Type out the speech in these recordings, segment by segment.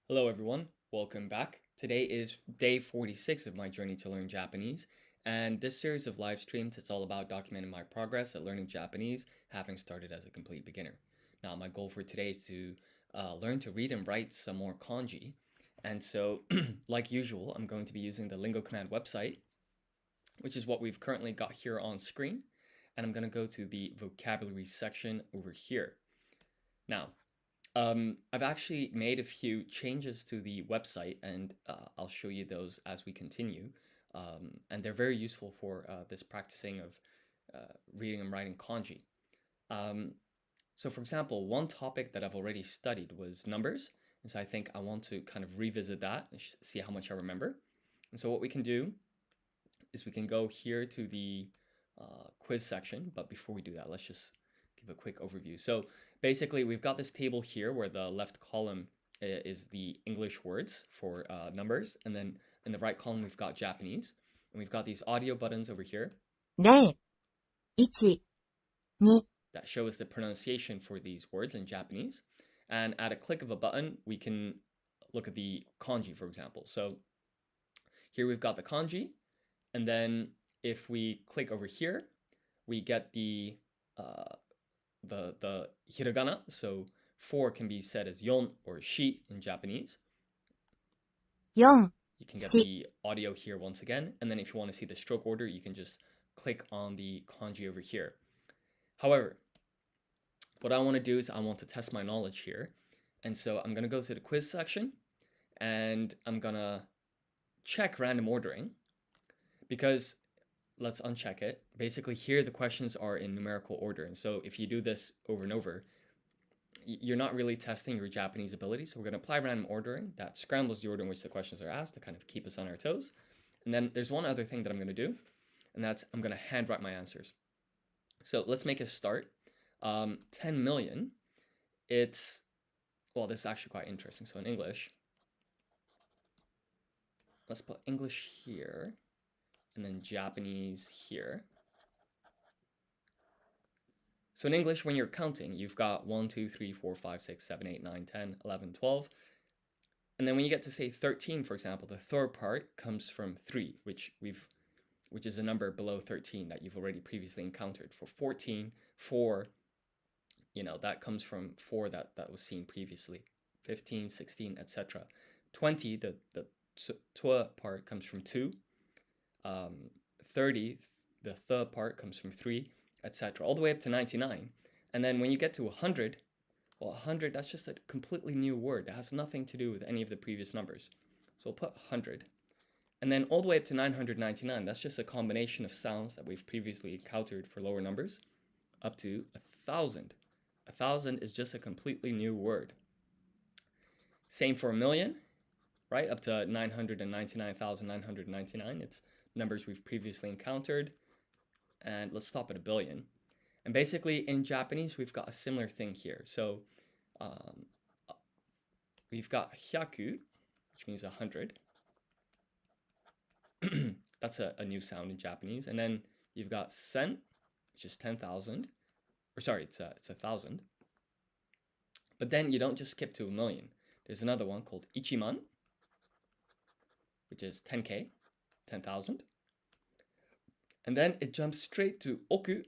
Hello, everyone. Welcome back. Today is day 46 of my journey to learn Japanese. And this series of live streams, it's all about documenting my progress at learning Japanese, having started as a complete beginner. Now, my goal for today is to learn to read and write some more kanji. And so, like usual, I'm going to be using the Lingo Command website, which is what we've currently got here on screen. And I'm going to go to the vocabulary section over here. Now, I've actually made a few changes to the website, and I'll show you those as we continue. And they're very useful for this practicing of reading and writing kanji. Um, so, for example, one topic that I've already studied was numbers. And so I think I want to kind of revisit that and see how much I remember. And so, what we can do is we can go here to the quiz section. But before we do that, let's just give a quick overview. So basically, we've got this table here where the left column is the English words for numbers. And then in the right column, we've got Japanese. And we've got these audio buttons over here 0、1、2、that show us the pronunciation for these words in Japanese. And at a click of a button, we can look at the kanji, for example. So here we've got the kanji. And then if we click over here, we get the hiragana. So 4 can be said as yon or shi in Japanese. 4、You can get 4、the audio here once again. And then if you want to see the stroke order, you can just click on the kanji over here. However, what I want to do is I want to test my knowledge here. And so I'm going to go to the quiz section and I'm going to check random ordering because let's uncheck it. Basically, here the questions are in numerical order. And so if you do this over and over, you're not really testing your Japanese ability. So we're going to apply random ordering that scrambles the order in which the questions are asked to kind of keep us on our toes. And then there's one other thing that I'm going to do, and that's I'm going to handwrite my answers. So let's make a start. 10 million, it's, well, this is actually quite interesting. So in English, let's put English here and then Japanese here. So in English, when you're counting, you've got 1, 2, 3, 4, 5, 6, 7, 8, 9, 10, 11, 12. And then when you get to say 13, for example, the third part comes from 3, which is a number below 13 that you've already previously encountered. For 14, 4, that comes from 4 that was seen previously. 15, 16, etc. 20, the twa part comes from 2. 30, the third part comes from 3, etc. All the way up to 99. And then when you get to 100, well, 100, that's just a completely new word. It has nothing to do with any of the previous numbers. So we'll put 100. And then all the way up to 999, that's just a combination of sounds that we've previously encountered for lower numbers, up to 1,000. 1,000 is just a completely new word. Same for a million, right? Up to 999,999. It's numbers we've previously encountered. And let's stop at a billion. And basically, in Japanese, we've got a similar thing here. So we've got hyaku, which means 100. That's a new sound in Japanese. And then you've got sen, which is 10,000. Or sorry, it's 1,000. But then you don't just skip to a million. There's another one called ichiman, which is 10K, 10,000. And then it jumps straight to oku.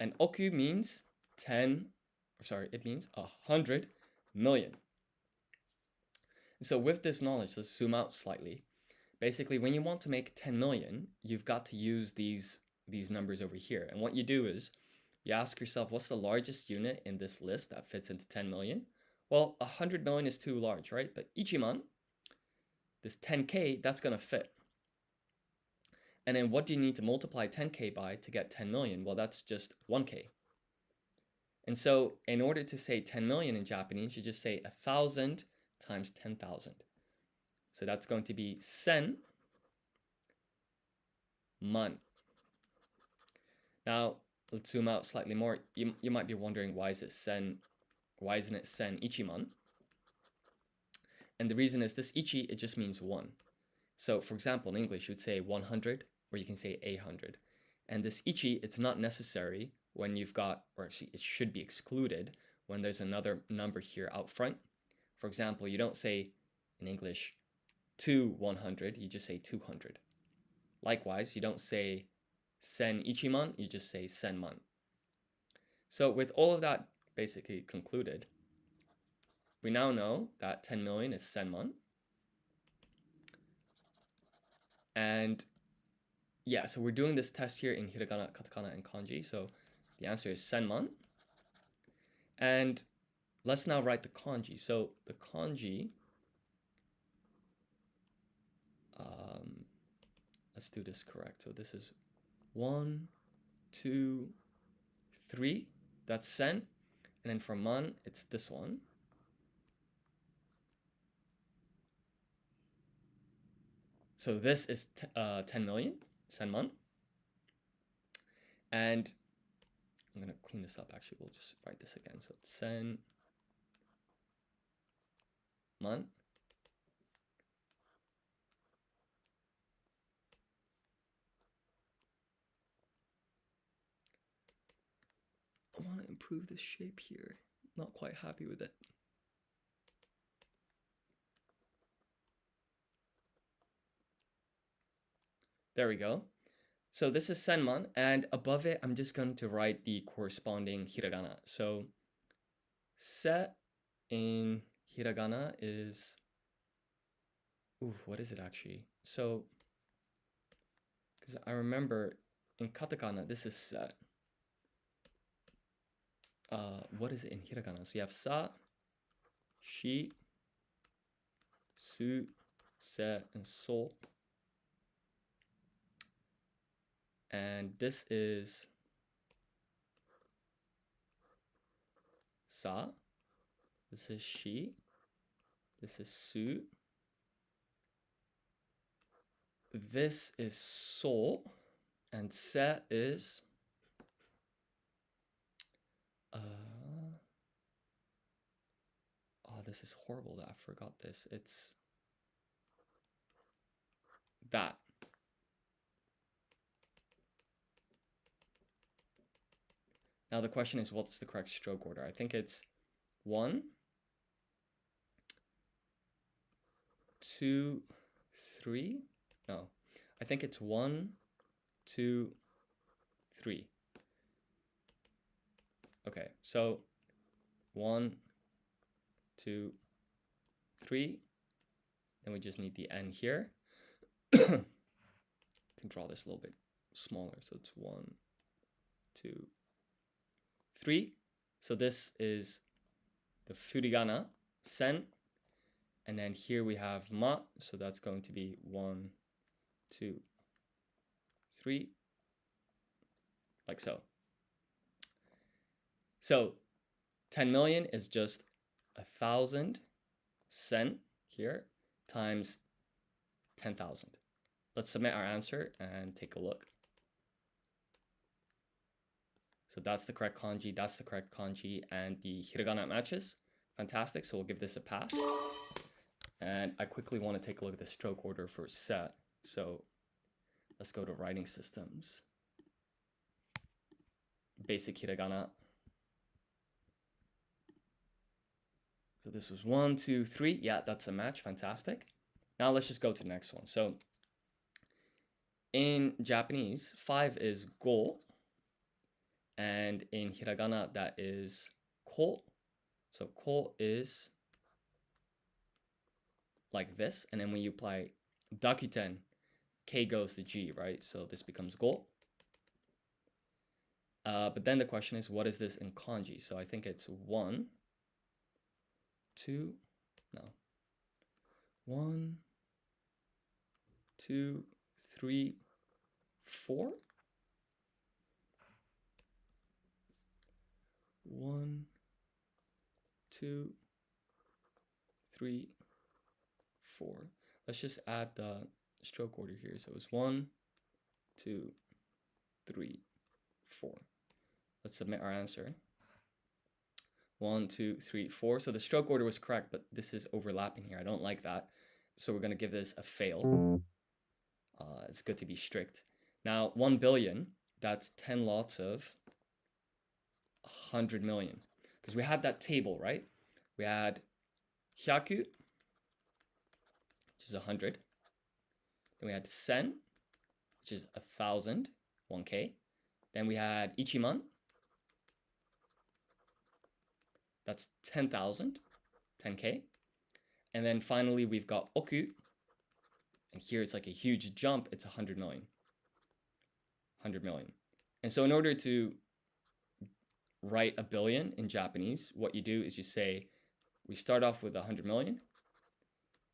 And oku means it means 100 million. And so with this knowledge, let's zoom out slightly. Basically, when you want to make 10 million, you've got to use these numbers over here. And what you do is you ask yourself, what's the largest unit in this list that fits into 10 million? Well, 100 million is too large, right? But ichiman, this 10K, that's going to fit. And then what do you need to multiply 10K by to get 10 million? Well, that's just 1K. And so in order to say 10 million in Japanese, you just say 1,000 times 10,000. So that's going to be sen man. Now, let's zoom out slightly more. You might be wondering, why isn't it sen ichiman? And the reason is this ichi, it just means 1. So for example, in English, you'd say 100, or you can say 800. And this ichi, it's not necessary when you've got, or actually it should be excluded when there's another number here out front. For example, you don't say in English to 100, you just say 200. Likewise, you don't say sen ichiman, you just say senman. So with all of that basically concluded, we now know that 10 million is senman. And yeah, so we're doing this test here in hiragana, katakana, and kanji. So the answer is senman. And let's now write the kanji. So the kanji, let's do this correct. So this is 1, 2, 3. That's sen. And then for man, it's this one. So this is 10 million, senman. And I'm going to clean this up, actually. We'll just write this again. So it's sen man. I want to improve the shape here. Not quite happy with it. There we go. So this is senman, and above it, I'm just going to write the corresponding hiragana. So se in hiragana is, what is it actually? So, because I remember in katakana, this is se. What is it in hiragana? So you have sa, shi, su, se, and so. And this is sa, this is shi, this is su, this is so, and se is this is horrible that I forgot this. It's that. Now the question is, what's the correct stroke order? I think it's 1, 2, 3. No, I think it's 1, 2, 3. Okay, so 1, 2, 3. Then we just need the N here. Can draw this a little bit smaller. So it's 1, 2, 3. So this is the furigana, sen. And then here we have ma. So that's going to be 1, 2, 3. Like so. So 10 million is just 1,000 sen here times 10,000. Let's submit our answer and take a look. So that's the correct kanji, that's the correct kanji, and the hiragana matches. Fantastic, so we'll give this a pass. And I quickly want to take a look at the stroke order for se. So let's go to writing systems. Basic hiragana. So this was 1, 2, 3. Yeah, that's a match. Fantastic. Now let's just go to the next one. So in Japanese, 5 is go. And in hiragana, that is ko. So ko is like this. And then when you apply dakuten, k goes to g, right? So this becomes go. But then the question is, what is this in kanji? So I think it's 1, 2, no. 1, 2, 3, 4. 1, 2, 3, 4. Let's just add the stroke order here. So it's 1, 2, 3, 4. Let's submit our answer. 1, 2, 3, 4. So the stroke order was correct, but this is overlapping here. I don't like that. So we're going to give this a fail. It's good to be strict. Now, 1 billion, that's 10 lots of 100 million. Because we had that table, right? We had 100, which is 100. Then we had sen, which is 1,000, 1K. Then we had ichiman. That's 10,000, 10K. And then finally, we've got oku. And here it's like a huge jump. It's 100 million. 100 million. And so in order to write a billion in Japanese, what you do is you say, we start off with 100 million.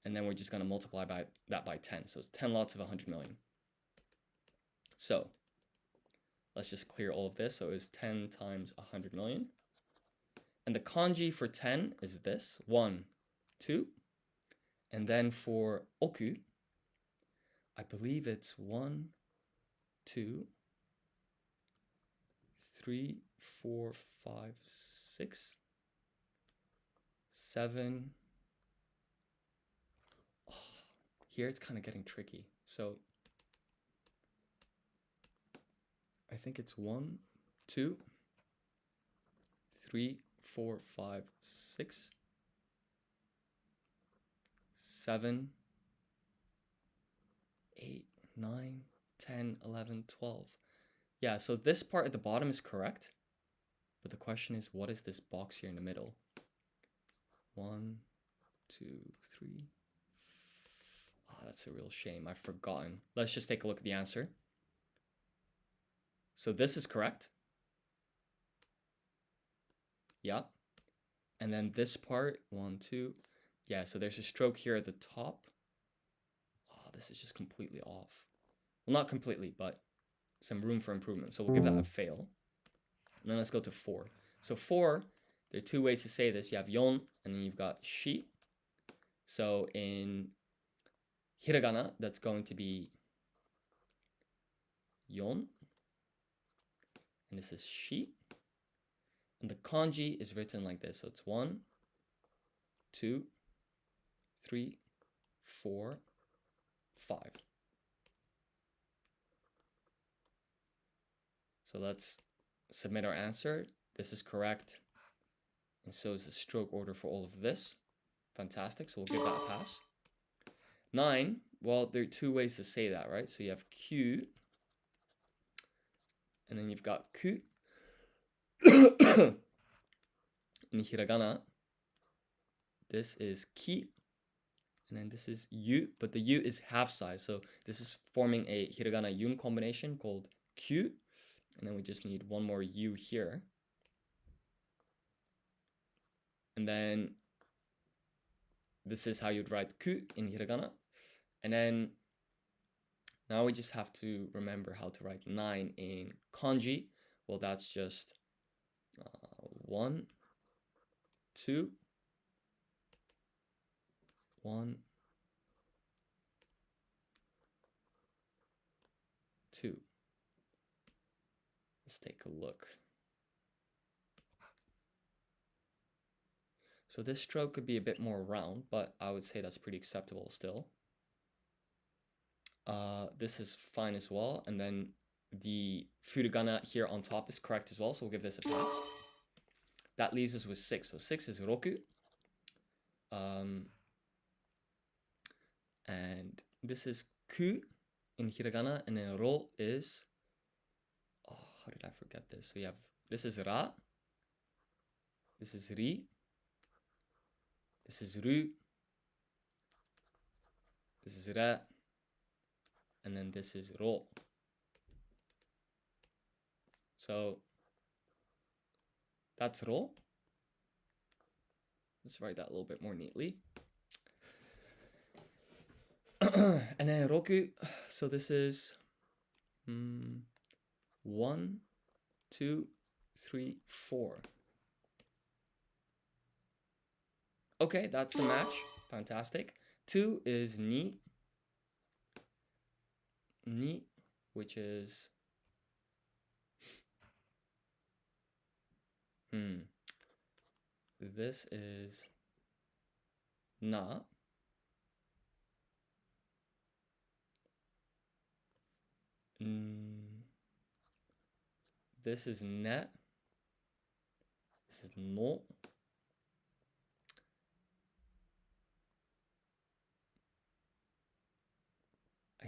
And then we're just going to multiply that by 10. So it's 10 lots of 100 million. So let's just clear all of this. So it's 10 times 100 million. And the kanji for 10 is this, 1, 2. And then for oku, I believe it's 1, 2, 3, 4, 5, 6, 7. Oh, here it's kind of getting tricky. So I think it's 1, 2, 3, 4, 5, 6, 7, 8, 9, 10, 11, 12. Yeah, so this part at the bottom is correct. But the question is, what is this box here in the middle? 1, 2, 3. Oh, that's a real shame. I've forgotten. Let's just take a look at the answer. So this is correct. Yeah. And then this part, 1, 2. Yeah, so there's a stroke here at the top. Oh, this is just completely off. Well, not completely, but some room for improvement. So we'll give that a fail. And then let's go to 4. So 4, there are 2 ways to say this. You have yon, and then you've got shi. So in hiragana, that's going to be yon. And this is shi. And the kanji is written like this. So it's 1, 2, 3, 4, 5. So let's submit our answer. This is correct. And so is the stroke order for all of this. Fantastic. So we'll give that a pass. 9. Well, there are 2 ways to say that, right? So you have Q. And then you've got Ku. In hiragana, this is Ki. And then this is Yu. But the Yu is half size. So this is forming a hiragana yun combination called Q. And then we just need one more U here. And then this is how you'd write ku in hiragana. And then now we just have to remember how to write 9 in kanji. Well, that's just 1, 2, 1, 2. Let's take a look. So this stroke could be a bit more round, but I would say that's pretty acceptable still. This is fine as well. And then the furigana here on top is correct as well. So we'll give this a pass. That leaves us with 6. So 6 is roku. And this is ku in hiragana. And then ro is... Oh, how did I forget this? So you have... This is ra. This is ri. This is ru. This is re. And then this is ro. So that's ro. Let's write that a little bit more neatly. And then roku. So this is 1, 2, 3, 4. Okay, that's the match. Fantastic. 2 is ni. Ni, which is... This is na. This is ne. This is no.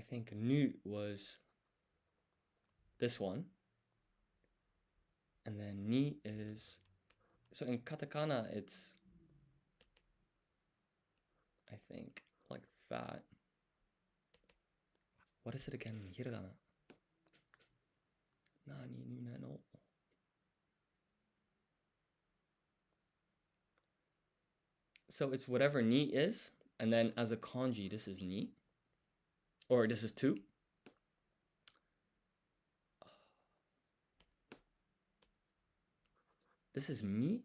think nu was this one. And then ni is, so in katakana, it's, I think, like that. What is it again in hiragana? Nani nu na no. So it's whatever ni is, and then as a kanji, this is ni, or this is tu. This is mi.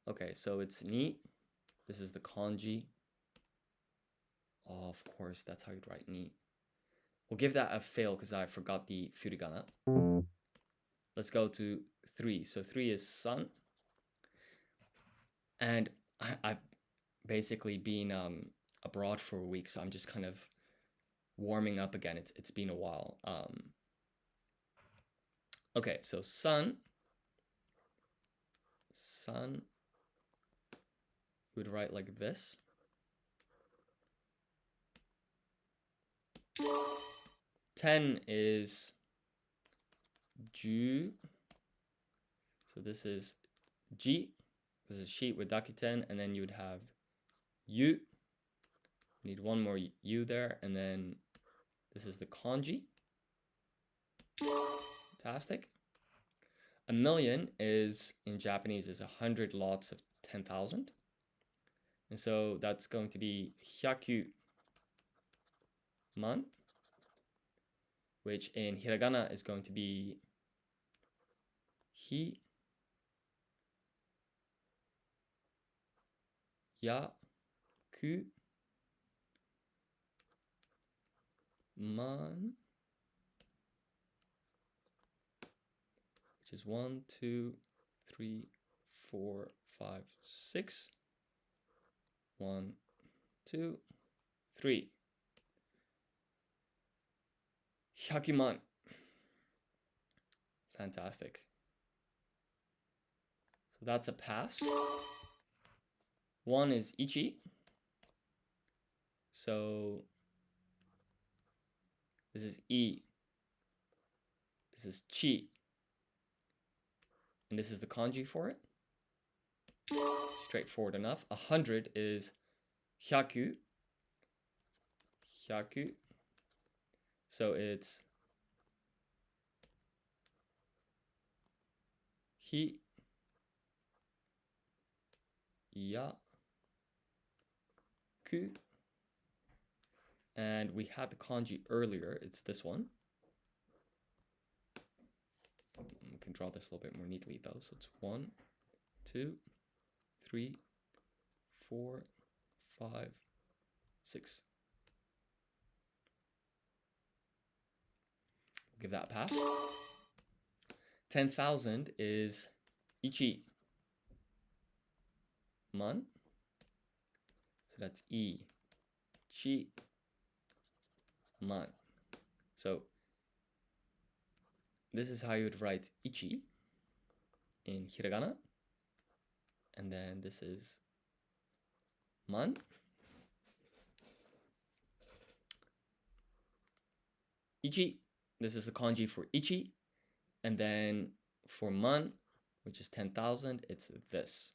Okay, so it's ni. This is the kanji. Oh, of course, that's how you'd write ni. We'll give that a fail because I forgot the furigana. Let's go to 3. So 3 is sun. And I've basically been abroad for a week, so I'm just kind of warming up again. It's been a while. Okay, so sun we'd write like this. 10 is ju. So this is ji. This is sheet with dakuten, and then you would have yu. Need one more u there, and then this is the kanji. Fantastic. A million is, in Japanese, is 100 lots of 10,000. And so that's going to be hyakyu man, which in hiragana is going to be hi ya ku man, which is 1, 2, 3, 4, 5, 6. 1, 2, 3. Hyakuman. Fantastic. So that's a pass. 1 is ichi. So this is I. This is chi. And this is the kanji for it. Straightforward enough. 100 is hyaku. Hyaku. So it's hi ya ku. And we had the kanji earlier. It's this one. We can draw this a little bit more neatly though. So it's 1, 2, 3, 4, 5, 6. Give that a pass. 10,000 is ichi man. So that's I chi man. So this is how you would write ichi in hiragana. And then this is man. Ichi. This is the kanji for ichi. And then for man, which is 10,000, it's this.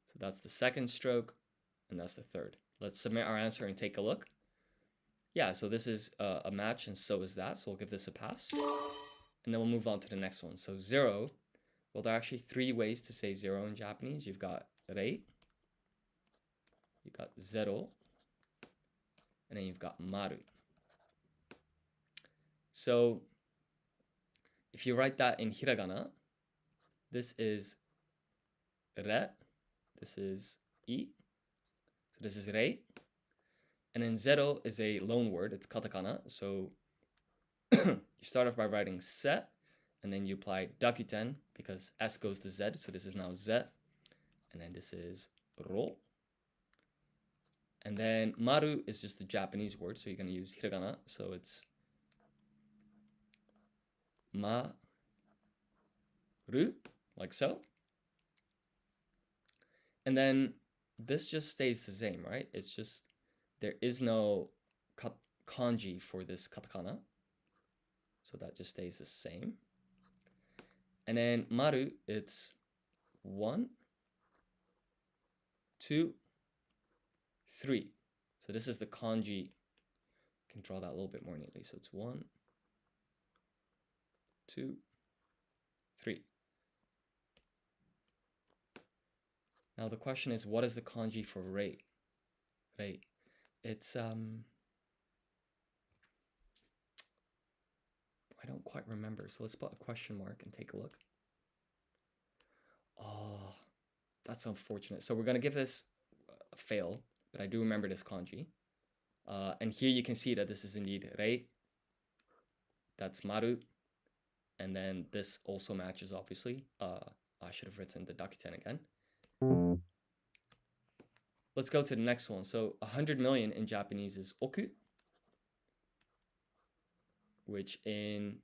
So that's the second stroke, and that's the third. Let's submit our answer and take a look. Yeah, so this is a match, and so is that. So we'll give this a pass. And then we'll move on to the next one. So 0, well, there are actually 3 ways to say 0 in Japanese. You've got rei, you've got zero, and then you've got maru. So if you write that in hiragana, this is re, this is I, so this is rei, and then zero is a loan word, it's katakana, so you start off by writing se, and then you apply dakuten, because S goes to Z, so this is now ze, and then this is ro. And then maru is just a Japanese word, so you're going to use hiragana, so it's maru, like so. And then this just stays the same, right? It's just, there is no kanji for this katakana. So that just stays the same. And then maru, it's 1, 2, 3. So this is the kanji. I can draw that a little bit more neatly. So it's 1, 2, 3. Now the question is, what is the kanji for rei? Rei. It's I don't quite remember. So let's put a question mark and take a look. Oh, that's unfortunate. So we're gonna give this a fail, but I do remember this kanji. And here you can see that this is indeed rei. That's maru. And then this also matches, obviously. I should have written the dakuten again. Let's go to the next one. So 100 million in Japanese is oku, which in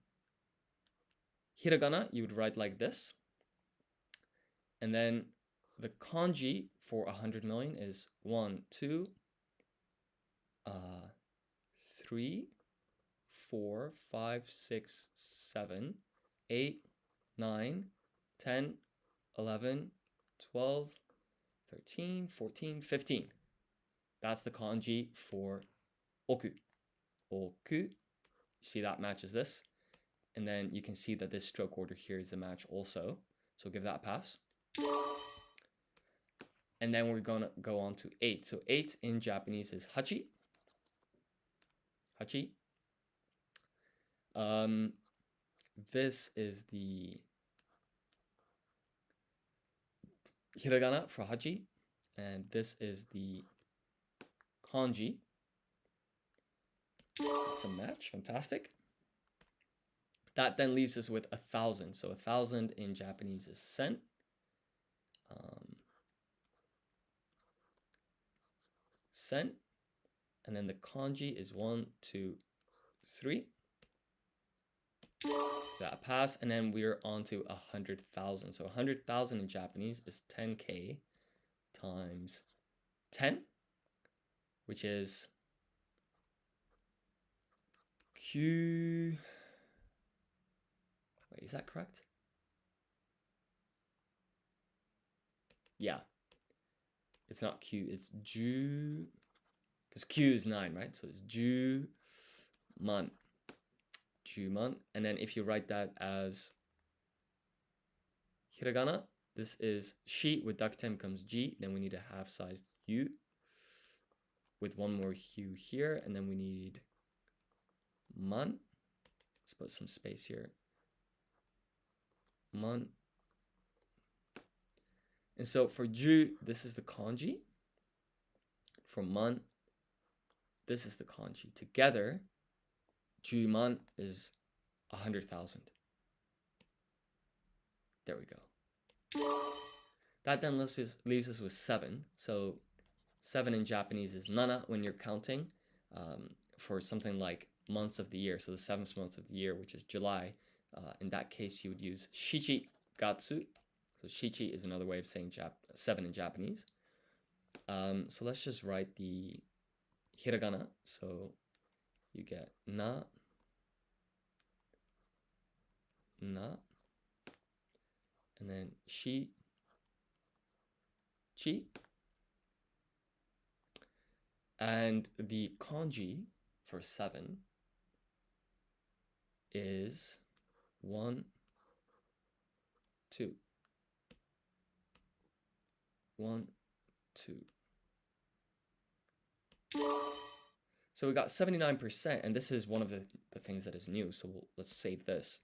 hiragana you would write like this. And then the kanji for 100 million is 1, 2, 3, 4, 5, 6, 7, 8, 9, 10, 11, 12, 13, 14, 15. That's the kanji for oku. Oku. You see that matches this. And then you can see that this stroke order here is the match also. So give that a pass. And then we're going to go on to 8. So 8 in Japanese is hachi. Hachi. This is the hiragana for hachi. And this is the kanji. It's a match. Fantastic. That then leaves us with 1,000. So 1,000 in Japanese is sen. Sen. And then the kanji is 1, 2, 3. That pass. And then we're on to 100,000. So 100,000 in Japanese is 10k times 10, which is Q. Wait, is that correct? Yeah. It's not Q, it's Ju. Because Q is 9, right? So it's Ju man. Ju man. And then if you write that as hiragana, this is shi with dakuten becomes G. Then we need a half-sized U with one more hue here. And then we need man. Let's put some space here. Man. And so for Ju, this is the kanji. For man, this is the kanji. Together, Ju man is 100,000. There we go. That then leaves us with 7. So 7 in Japanese is nana when you're counting for something like months of the year. So the 7th month of the year, which is July. In that case, you would use shichi gatsu. So shichi is another way of saying 7 in Japanese. So let's just write the hiragana. So you get na, na, and then shi, chi. And the kanji for 7 is 1, 2. 1, 2. So we got 79%, and this is one of the things that is new. So let's save this.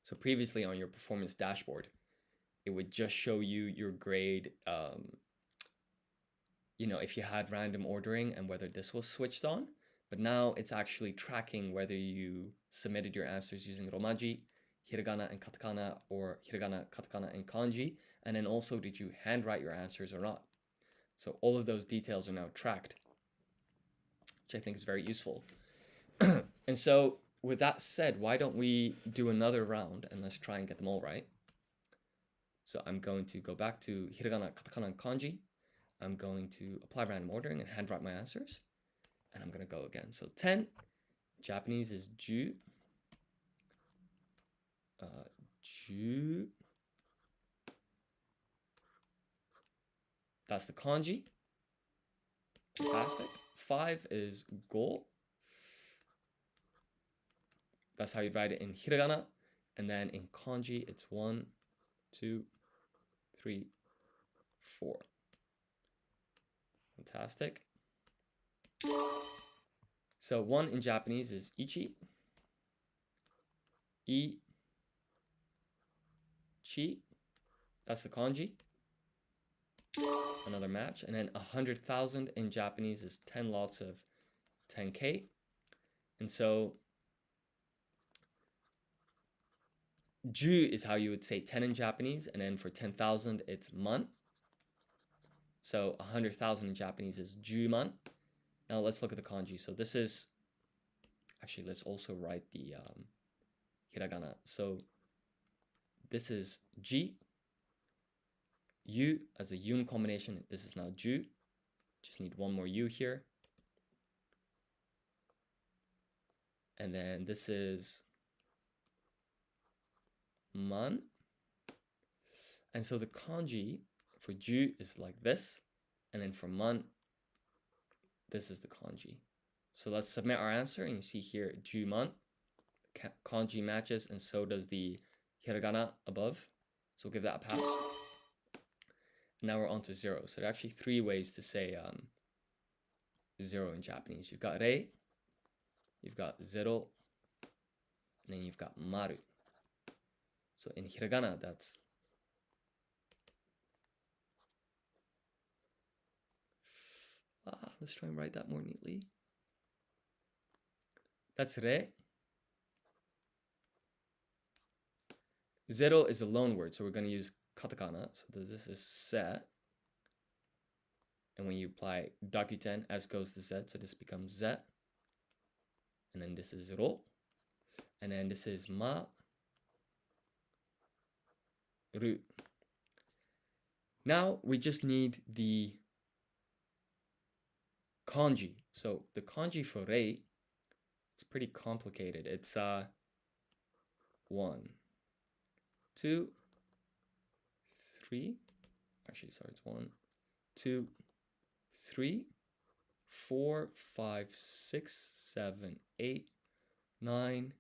So previously on your performance dashboard, it would just show you your grade, if you had random ordering and whether this was switched on. But now it's actually tracking whether you submitted your answers using Romaji, hiragana and katakana, or hiragana, katakana, and kanji. And then also, did you handwrite your answers or not? So all of those details are now tracked, which I think is very useful. And so with that said, why don't we do another round and let's try and get them all right. So I'm going to go back to hiragana, katakana, and kanji. I'm going to apply random ordering and handwrite my answers. And I'm going to go again. So 10, Japanese is ju. Ju. That's the kanji. Fantastic. 5 is go. That's how you write it in hiragana. And then in kanji, it's 1, 2, 3, 4. Fantastic. So 1 in Japanese is ichi. I. Chi. That's the kanji. Another match. And then 100,000 in Japanese is 10 lots of 10K. And so ju is how you would say 10 in Japanese. And then for 10,000, it's man. So 100,000 in Japanese is juman. Now let's look at the kanji. So this is, actually, let's also write the hiragana. So this is ji. U as a yun combination. This is now ju. Just need one more u here. And then this is man. And so the kanji for ju is like this. And then for man, this is the kanji. So let's submit our answer. And you see here, juman. Kanji matches, and so does the hiragana above. So we'll give that a pass. Now we're on to 0. So there are actually 3 ways to say 0 in Japanese. You've got rei, you've got zero, and then you've got maru. So in hiragana, that's let's try and write that more neatly. That's re. 0 is a loan word, so we're going to use katakana. So this is se. And when you apply dakuten, S goes to Z, so this becomes ze. And then this is ro. And then this is ma. Ru. Now we just need the kanji. So the kanji for rei, it's pretty complicated. It's 1, 2, 3. Actually, sorry, it's 1, 2, 3, 4, 5, 6, 7, 8, 9,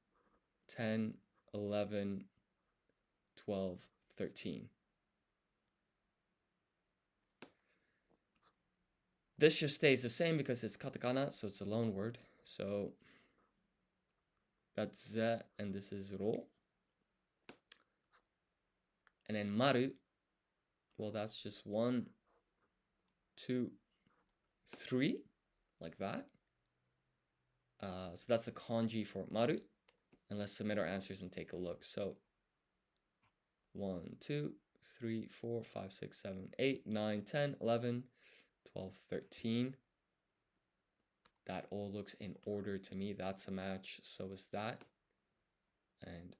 10, 11, 12, 13. This just stays the same because it's katakana, so it's a loan word. So that's ze, and this is ro. And then maru, well, that's just 1, 2, 3, like that. So that's the kanji for maru. And let's submit our answers and take a look. So 1, 2, 3, 4, 5, 6, 7, 8, 9, 10, 11, 12, 13. That all looks in order to me. That's a match. So is that. And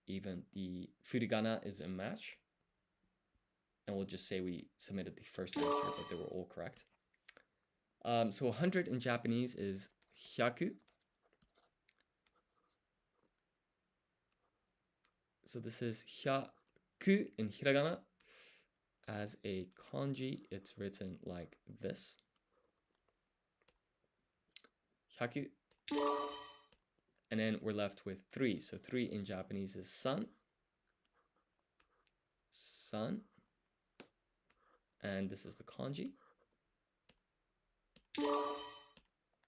even the furigana is a match. And we'll just say we submitted the first answer, but they were all correct. So 100 in Japanese is hyaku. So this is hyaku in hiragana. As a kanji, it's written like this. Hyaku. And then we're left with 3. So 3 in Japanese is san. San. And this is the kanji.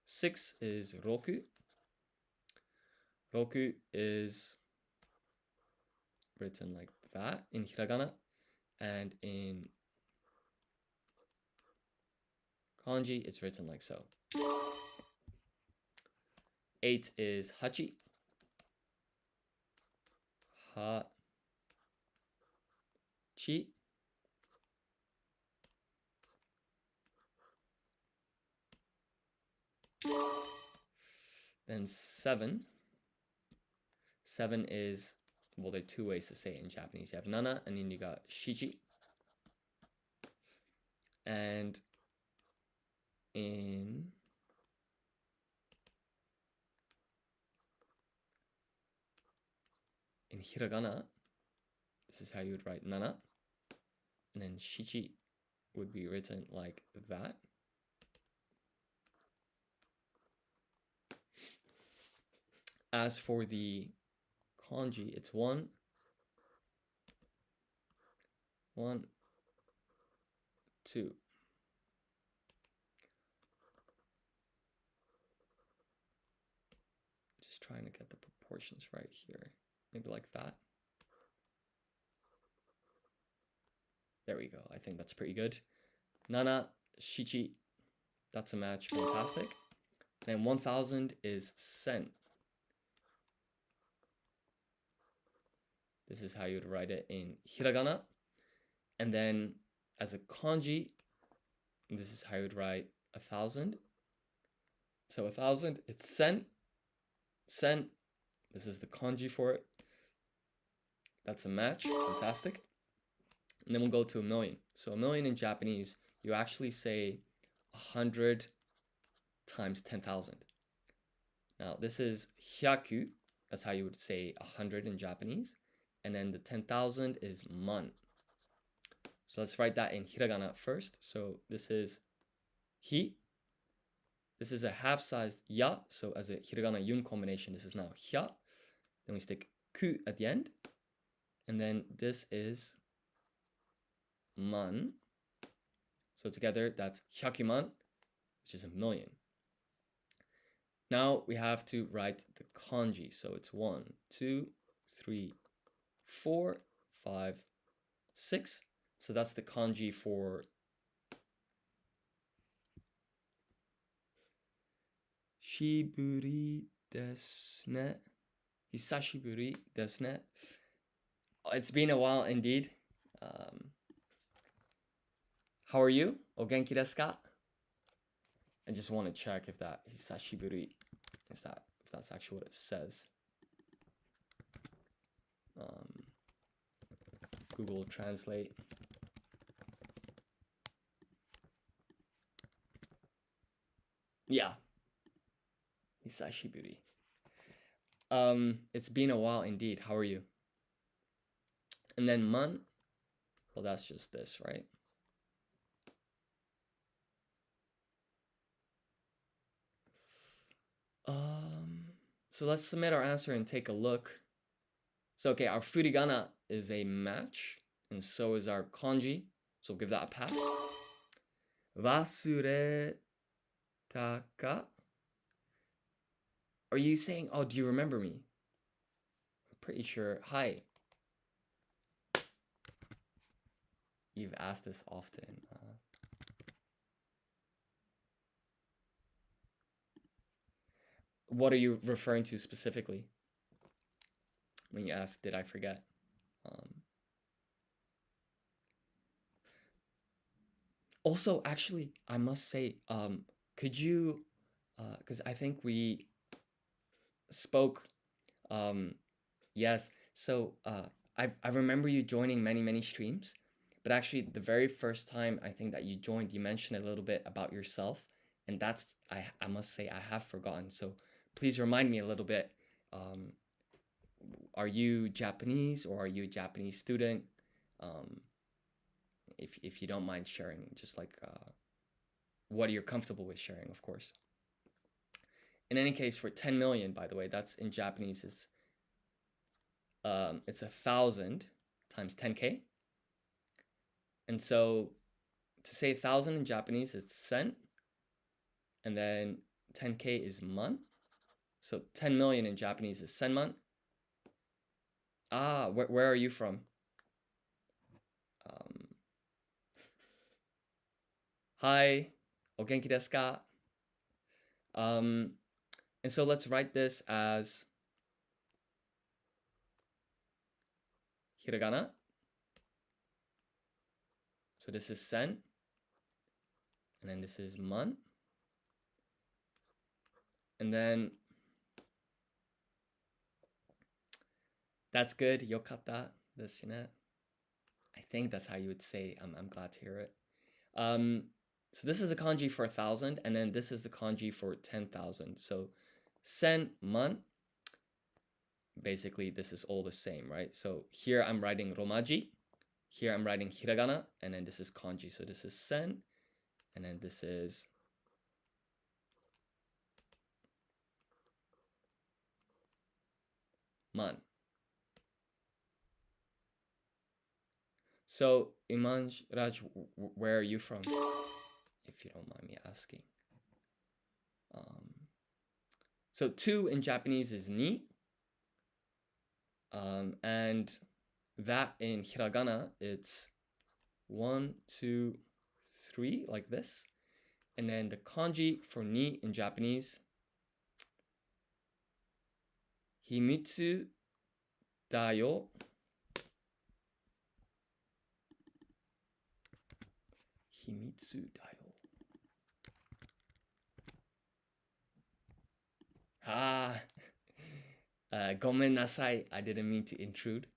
6 is roku. Roku is written like that in hiragana. And in kanji, it's written like so. 8 is hachi. Ha-chi. Then 7. 7 is, well, there are 2 ways to say it in Japanese. You have nana, and then you got shichi. And in hiragana, this is how you would write nana. And then shichi would be written like that. As for the kanji, it's 1, 1, 2. Just trying to get the proportions right here. Maybe like that. There we go. I think that's pretty good. Nana, shichi. That's a match. Fantastic. And then 1000 is sen. This is how you would write it in hiragana. And then as a kanji, this is how you would write 1000. So 1000, it's sen. Sen. This is the kanji for it. That's a match. Fantastic. And then we'll go to a million. So a million in Japanese, you actually say 100 times 10,000. Now this is hyaku. That's how you would say 100 in Japanese. And then the 10,000 is man. So let's write that in hiragana first. So this is hi. This is a half-sized ya. So as a hiragana yun combination, this is now hya. Then we stick ku at the end. And then this is man. So together, that's hyakuman, which is a million. Now we have to write the kanji. So it's 1, 2, 3, 4, 5, 6. So that's the kanji for shiburi desu ne. Hisashiburi desu ne. It's been a while indeed. How are you? O genki desu ka? I just want to check if that hisashiburi is that, if that's actually what it says. Google Translate. Yeah. Hisashiburi. It's been a while indeed. How are you? And then man, well, that's just this, right? So let's submit our answer and take a look. So, okay, our furigana is a match, and so is our kanji. So we'll give that a pass. Wasureta ka? Are you saying, oh, do you remember me? I'm pretty sure. Hi. You've asked this often. What are you referring to specifically when you ask, did I forget? Also, actually, I must say, could you, because I think we spoke, yes. So I remember you joining many streams, but actually the very first time I think that you joined, you mentioned a little bit about yourself, and that's, I must say, I have forgotten. So please remind me a little bit. Are you Japanese, or are you a Japanese student? If you don't mind sharing, just like what you're comfortable with sharing, of course. In any case, for 10 million, by the way, that's in Japanese is it's 1,000 times 10k. And so to say 1,000 in Japanese, it's sen. And then 10k is man. So 10 million in Japanese is senman. Ah, where are you from? Hi, o genki desu ka? And so let's write this as hiragana. So this is sen. And then this is man. And then that's good. Yokata desu ne. I think that's how you would say. I'm glad to hear it. So this is a kanji for 1,000, and then this is the kanji for 10,000. So sen, man, basically this is all the same, right? So here I'm writing romaji, here I'm writing hiragana, and then this is kanji. So this is sen, and then this is man. So Imanj Raj, where are you from? If you don't mind me asking. So 2 in Japanese is ni. And that in hiragana, it's 1, 2, 3, like this. And then the kanji for ni in Japanese, himitsu da yo. Himitsu da yo. Gomen nasai. I didn't mean to intrude.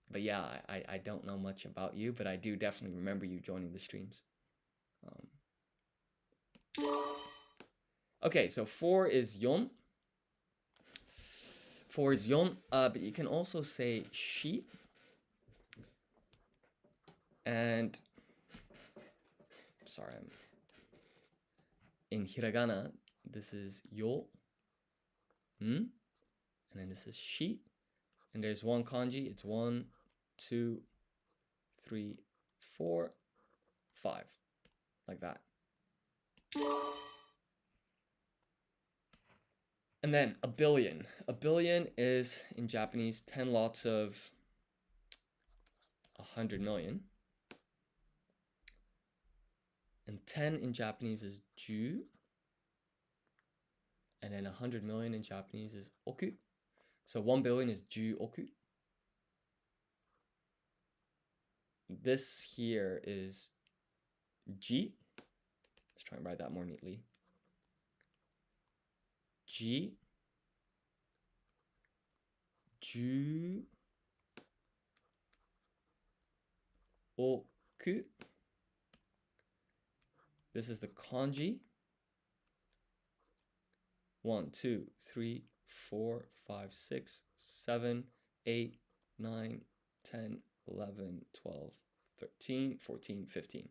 But yeah, I don't know much about you, but I do definitely remember you joining the streams. Okay, so 4 is yon. 4 is yon, but you can also say shi. And sorry, I'm in hiragana, this is yo, and then this is shi, and there's one kanji. It's 1, 2, 3, 4, 5, like that. And then a billion. A billion is in Japanese 10 lots of 100 million. And 10 in Japanese is ju. And then 100 million in Japanese is oku. So 1 billion is ju oku. This here is ji. Let's try and write that more neatly. Ji. Ju. Oku. This is the kanji. 1, 2, 3, 4, 5, 6, 7, 8, 9, 10, 11, 12, 13, 14, 15.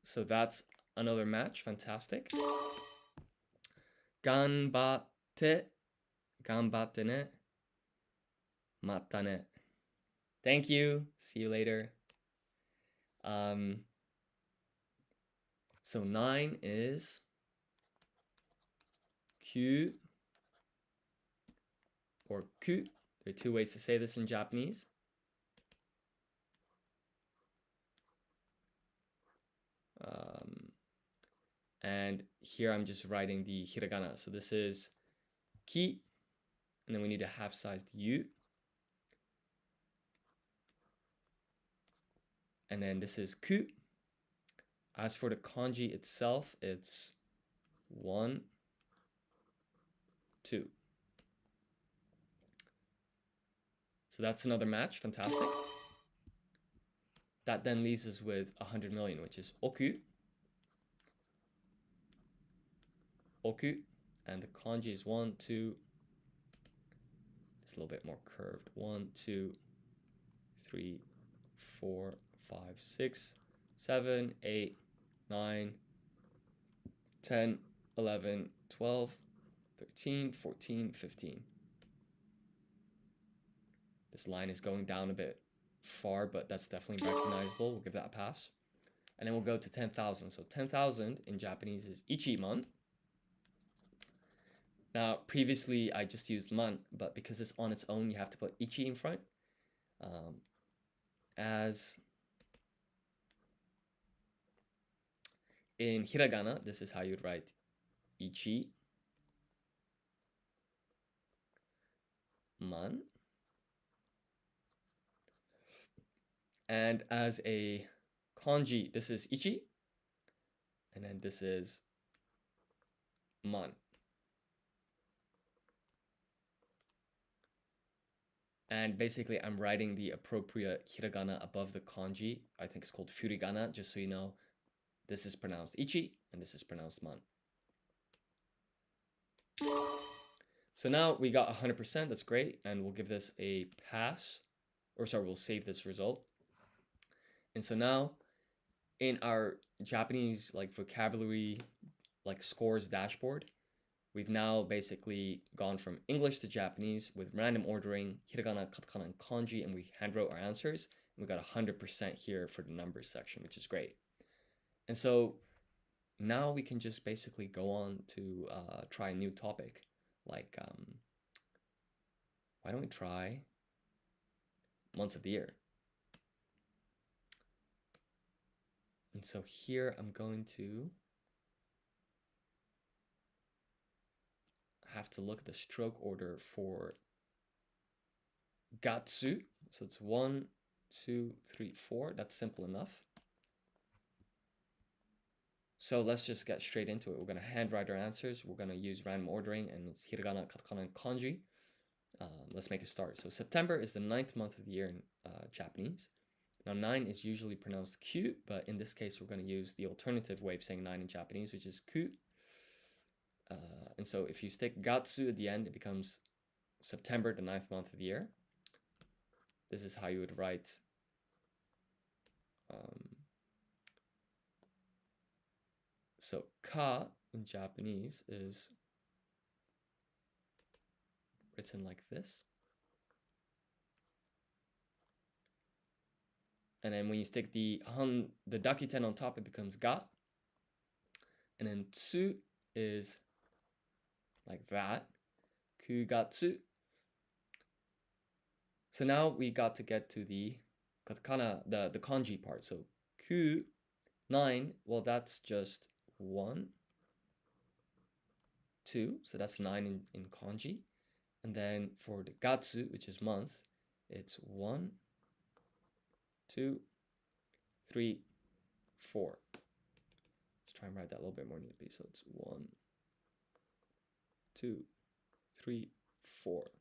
So that's another match. Fantastic. Ganbatte. Ganbatte ne. Mata ne. Thank you. See you later. So 9 is Q or ku. There are 2 ways to say this in Japanese. And here I'm just writing the hiragana. So this is ki, and then we need a half-sized u. And then this is ku. As for the kanji itself, it's 1, 2. So that's another match. Fantastic. That then leaves us with 100 million, which is oku. Oku. And the kanji is 1, 2. It's a little bit more curved. 1, 2, 3, 4, 5, 6, 7, 8, 9, 10, 11, 12, 13, 14, 15. This line is going down a bit far, but that's definitely recognizable. We'll give that a pass. And then we'll go to 10,000. So 10,000 in Japanese is ichiman. Now, previously I just used man, but because it's on its own, you have to put ichi in front. As in hiragana, this is how you'd write ichi man. And as a kanji, this is ichi, and then this is man. And basically, I'm writing the appropriate hiragana above the kanji. I think it's called furigana, just so you know. This is pronounced ichi, and this is pronounced man. So now we got 100%, that's great, and we'll give this a pass, or sorry, we'll save this result. And so now, in our Japanese like vocabulary, like scores dashboard, we've now basically gone from English to Japanese with random ordering, hiragana, katakana, and kanji, and we handwrote our answers. And we got 100% here for the numbers section, which is great. And so now we can just basically go on to try a new topic. Like, why don't we try months of the year? And so here I'm going to have to look at the stroke order for gatsu. So it's 1, 2, 3, 4. That's simple enough. So let's just get straight into it. We're going to handwrite our answers. We're going to use random ordering, and it's hiragana, katakana, and kanji. Let's make a start. So September is the 9th month of the year in Japanese. Now 9 is usually pronounced Q, but in this case we're going to use the alternative way of saying 9 in Japanese, which is Ku. And so if you stick gatsu at the end, it becomes September, the 9th month of the year. This is how you would write so ka in Japanese is written like this. And then when you stick the dakuten on top, it becomes ga. And then tsu is like that. Kugatsu. So now we got to get to the katakana, the kanji part. So ku, 9, well, that's just 1, 2. So that's 9 in kanji. And then for the gatsu, which is month, it's 1, 2, 3, 4. Let's try and write that a little bit more neatly. So it's 1, 2, 3, 4.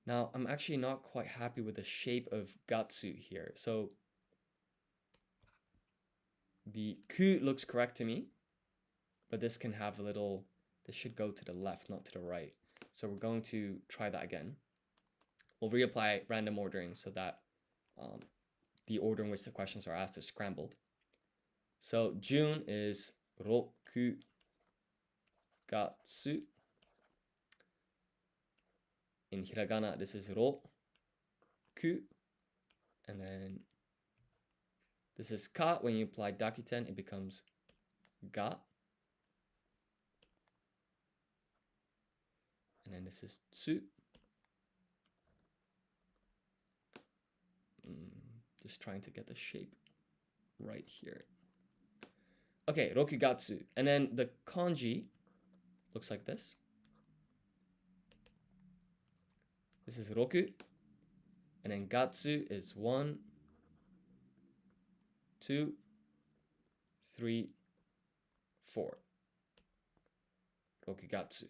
Now, I'm actually not quite happy with the shape of gatsu here. So the ku looks correct to me, but this can have a little, this should go to the left, not to the right. So we're going to try that again. We'll reapply random ordering so that the order in which the questions are asked is scrambled. So June is roku gatsu. In hiragana, this is ro, ku, and then this is ka. When you apply dakuten, it becomes ga. And then this is tsu. Just trying to get the shape right here. Okay, rokugatsu. And then the kanji looks like this. This is roku. And then gatsu is 1, 2, 3, 4. Rokugatsu.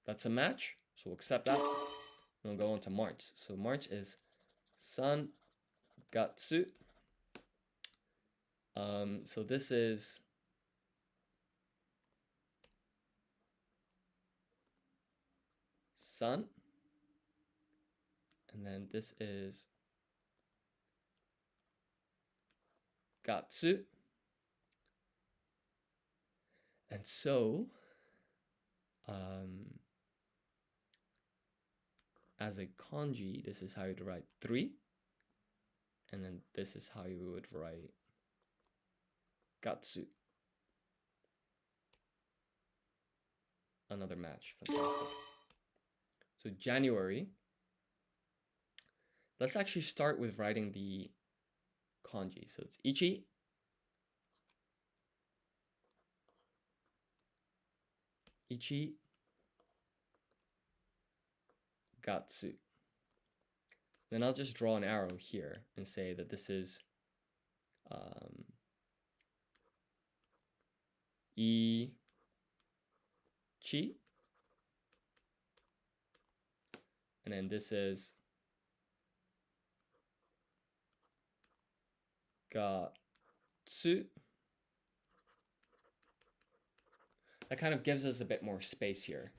That's a match, so we'll accept that. And we'll go on to March. So March is san gatsu. So this is san. And then this is gatsu. And so, as a kanji, this is how you'd write 3. And then this is how you would write gatsu. Another match. Fantastic. So January. Let's actually start with writing the kanji. So it's ichi. Ichi. Gatsu. Then I'll just draw an arrow here and say that this is ichi. And then this is gatsu. That kind of gives us a bit more space here.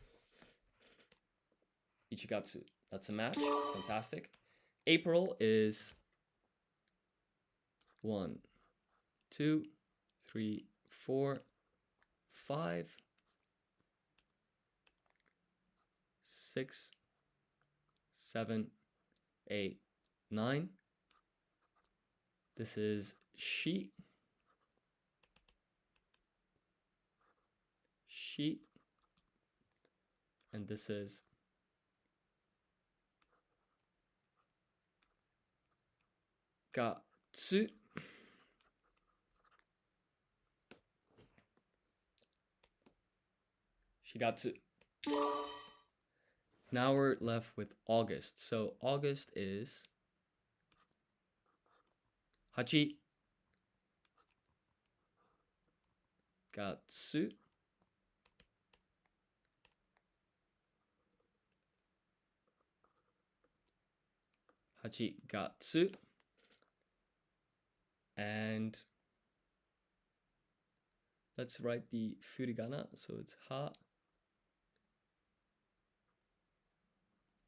Ichigatsu. That's a match. Fantastic. April is 1, 2, 3, 4, 5, 6, 7, 8, 9. This is shi. Shi. And this is gatsu. Shigatsu. Now we're left with August. So August is hachi. Gatsu. Hachi gatsu. And let's write the furigana. So it's ha,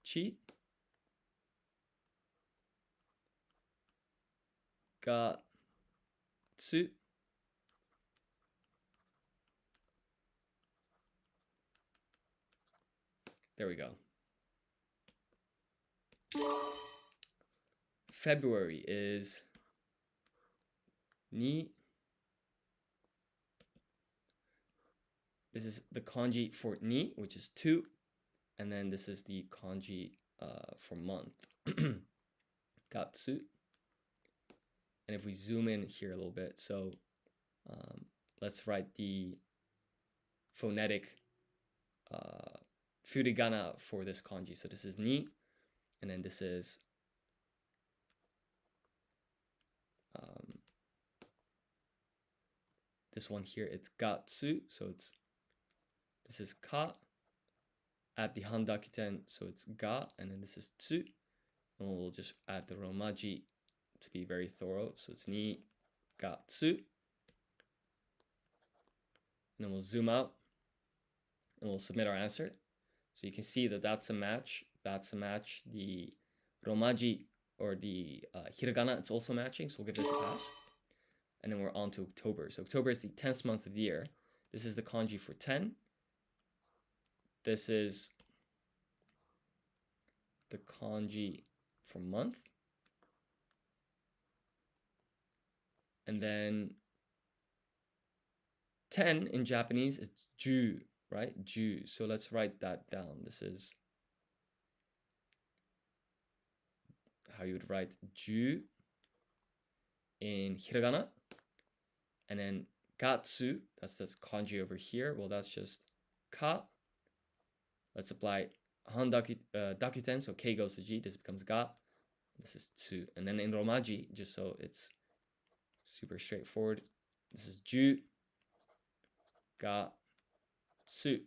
chi, gatsu. There we go. February is ni. This is the kanji for ni, which is 2. And then this is the kanji for month. Gatsu. And if we zoom in here a little bit, so let's write the phonetic furigana for this kanji. So this is ni, and then this is this one here, it's gatsu, so this is ka at the handakuten, so it's ga, and then this is tsu, and we'll just add the romaji to be very thorough, so it's ni, gatsu, and then we'll zoom out, and we'll submit our answer. So you can see that that's a match. The romaji or the hiragana, it's also matching, so we'll give this a pass. And then we're on to October. So October is the 10th month of the year. This is the kanji for 10. This is the kanji for month. And then 10 in Japanese is ju, right? Ju. So let's write that down. This is how you would write ju in hiragana. And then gatsu, that's this kanji over here. Well, that's just ka. Let's apply dakuten, so k goes to g. This becomes ga. This is tsu. And then in romaji, just so it's super straightforward, this is ju, ga, tsu.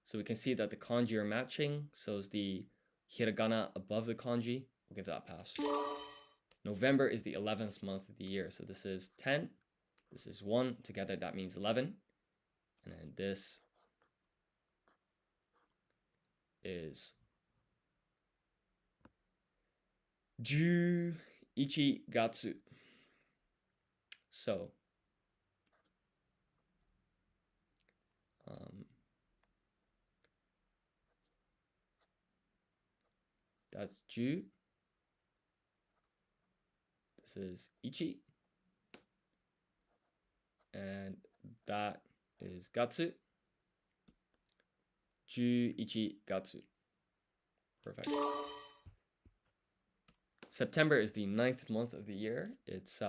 So we can see that the kanji are matching. So is the hiragana above the kanji. We'll give that a pass. November is the 11th month of the year. So this is 10. This is 1. Together, that means 11. And then this is ju ichi gatsu. So that's ju. This is ichi. And that is gatsu. Ju ichi gatsu. Perfect. September is the 9th month of the year. It's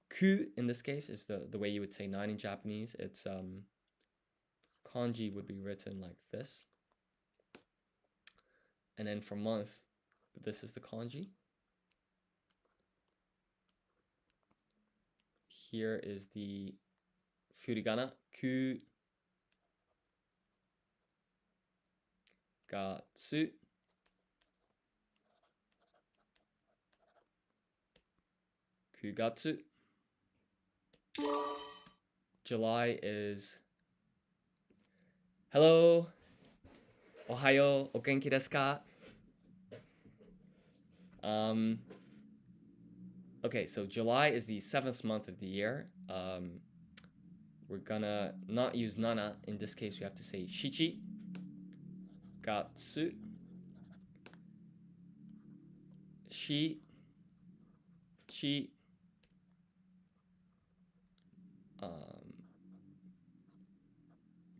ku in this case is the way you would say 9 in Japanese. It's kanji would be written like this. And then for month, this is the kanji. Here is the furigana, ku. gatsu. Kugatsu. July is hello. Ohayo. O genki desu ka? Okay, so July is the 7th month of the year. We're gonna not use nana. In this case, we have to say shichi. Gatsu. Shi. Chi.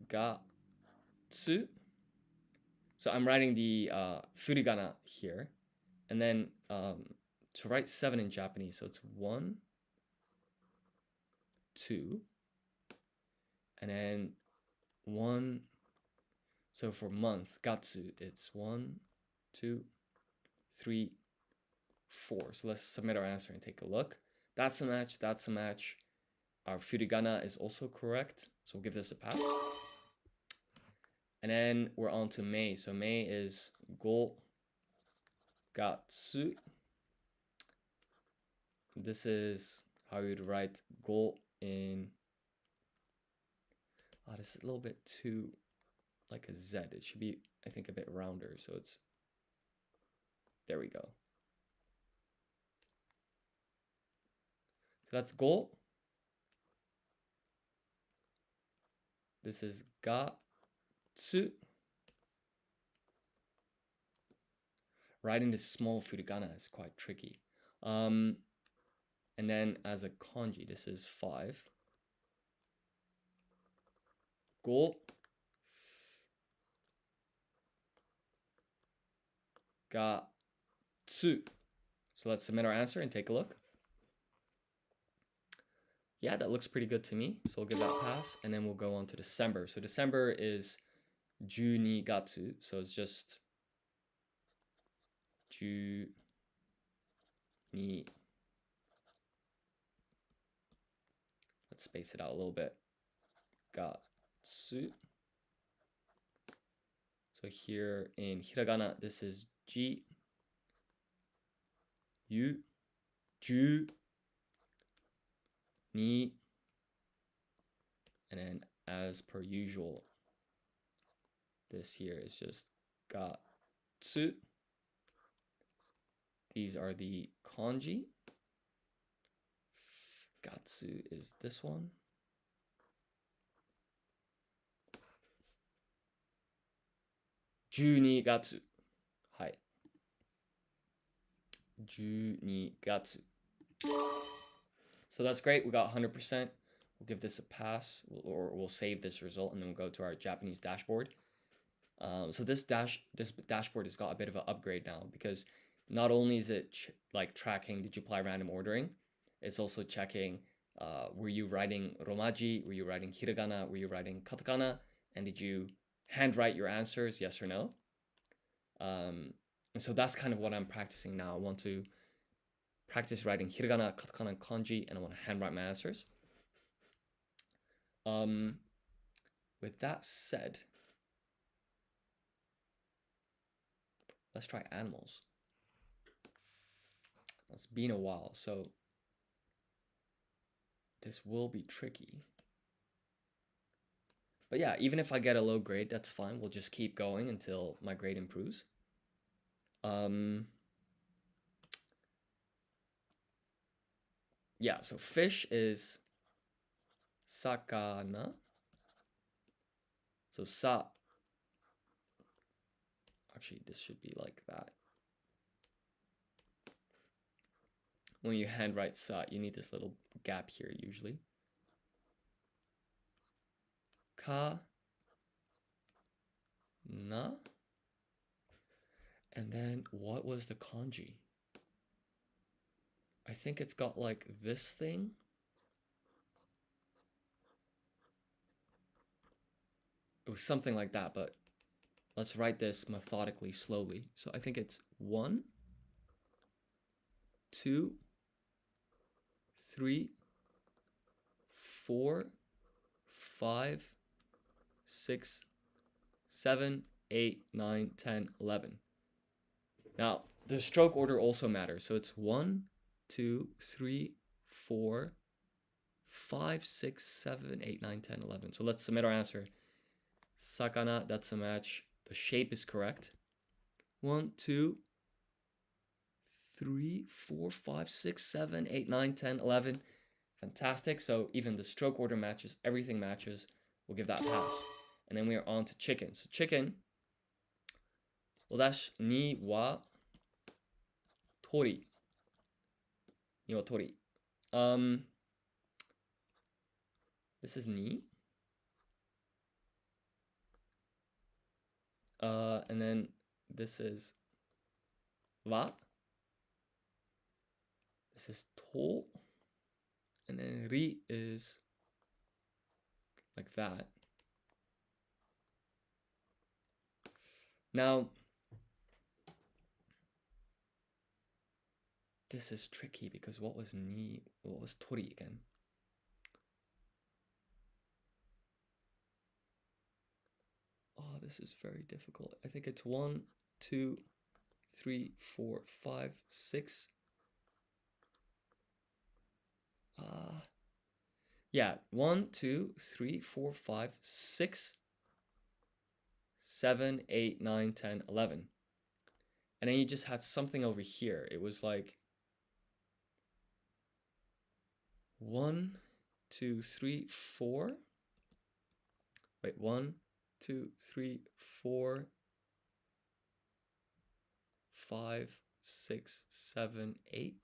Gatsu. So I'm writing the furigana here. And then to write 7 in Japanese, so it's 1, 2, and then 1. So for month, gatsu, it's 1, 2, 3, 4. So let's submit our answer and take a look. That's a match, that's a match. Our furigana is also correct, so we'll give this a pass. And then we're on to May. So May is go gatsu. This is how you'd write go in. Oh, this is a little bit too like a Z. It should be, I think, a bit rounder. So it's, there we go. So that's go. This is gatsu. Writing this small furigana is quite tricky. And then as a kanji, this is 5. Go. Gatsu. So let's submit our answer and take a look. Yeah, that looks pretty good to me. So we'll give that a pass. And then we'll go on to December. So December is Juni Gatsu. So it's just Juni. Let's space it out a little bit. Gatsu. So here in hiragana, this is ji, yu, ju, ni, and then as per usual, this here is just gatsu. These are the kanji. Gatsu is this one. Juni gatsu. Hai. Juni gatsu. So that's great. We got 100%. We'll give this a pass, or we'll save this result, and then we'll go to our Japanese dashboard. So this dashboard has got a bit of an upgrade now, because not only is it like tracking did you apply random ordering, it's also checking were you writing romaji, were you writing hiragana, were you writing katakana, and did you handwrite your answers, yes or no? And so that's kind of what I'm practicing now. I want to practice writing hiragana, katakana, and kanji, and I want to handwrite my answers. With that said, let's try animals. It's been a while, so this will be tricky. But yeah, even if I get a low grade, that's fine. We'll just keep going until my grade improves. Yeah, so fish is sakana. So sa. Actually, this should be like that. When you handwrite sa, you need this little gap here usually. Ka. Na. And then what was the kanji? I think it's got like this thing. It was something like that, but let's write this methodically, slowly. So I think it's 1, 2, 3, 4, 5, 6, 7, 8, 9, 10, 11. Now, the stroke order also matters. So it's 1, 2, 3, 4, 5, 6, 7, 8, 9, 10, 11. So let's submit our answer. Sakana, that's a match. The shape is correct. 1, 2, 3, 4, 5, 6, 7, 8, 9, 10, 11. Fantastic. So even the stroke order matches, everything matches. We'll give that a pass. And then we are on to chicken. So chicken, well, that's ni wa tori. Ni wa tori. This is ni. And then this is wa. This is to. And then ri is like that. Now, this is tricky because what was tori again? Oh, this is very difficult. I think it's 1, 2, 3, 4, 5, 6. Yeah, 1, 2, 3, 4, 5, 6, 7, 8, 9, 10, 11. And then you just had something over here. It was like 1, 2, 3, 4. Wait, 1, 2, 3, 4, 5, 6, 7, 8.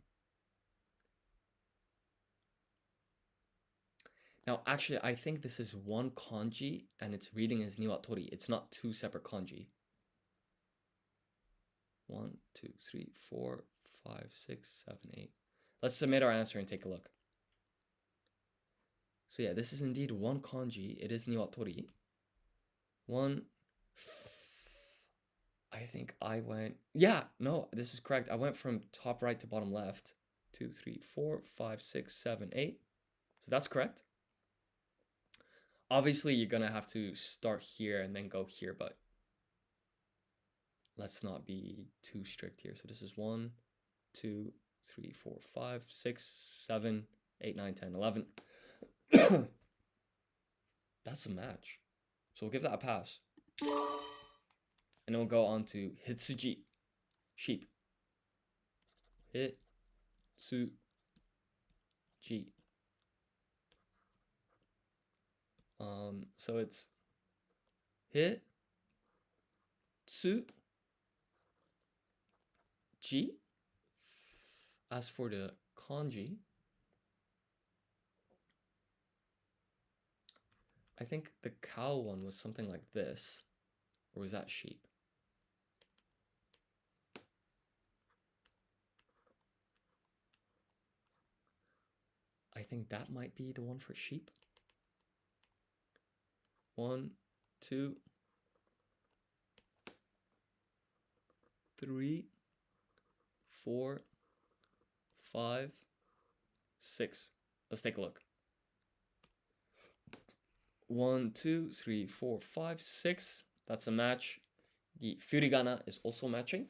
Now, actually, I think this is one kanji and it's reading as niwatori. It's not two separate kanji. 1, 2, 3, 4, 5, 6, 7, 8. Let's submit our answer and take a look. So yeah, this is indeed one kanji. It is niwatori. One. I think I went. Yeah, no, this is correct. I went from top right to bottom left. 2, 3, 4, 5, 6, 7, 8. So that's correct. Obviously, you're gonna have to start here and then go here, but let's not be too strict here. So this is 1, 2, 3, 4, 5, 6, 7, 8, 9, 10, 11. That's a match. So we'll give that a pass. And then we'll go on to hitsuji, sheep. Hitsuji. So it's hit tsu ji. As for the kanji, I think the cow one was something like this, or was that sheep? I think that might be the one for sheep. 1, 2, 3, 4, 5, 6. Let's take a look. 1, 2, 3, 4, 5, 6. That's a match. The furigana is also matching.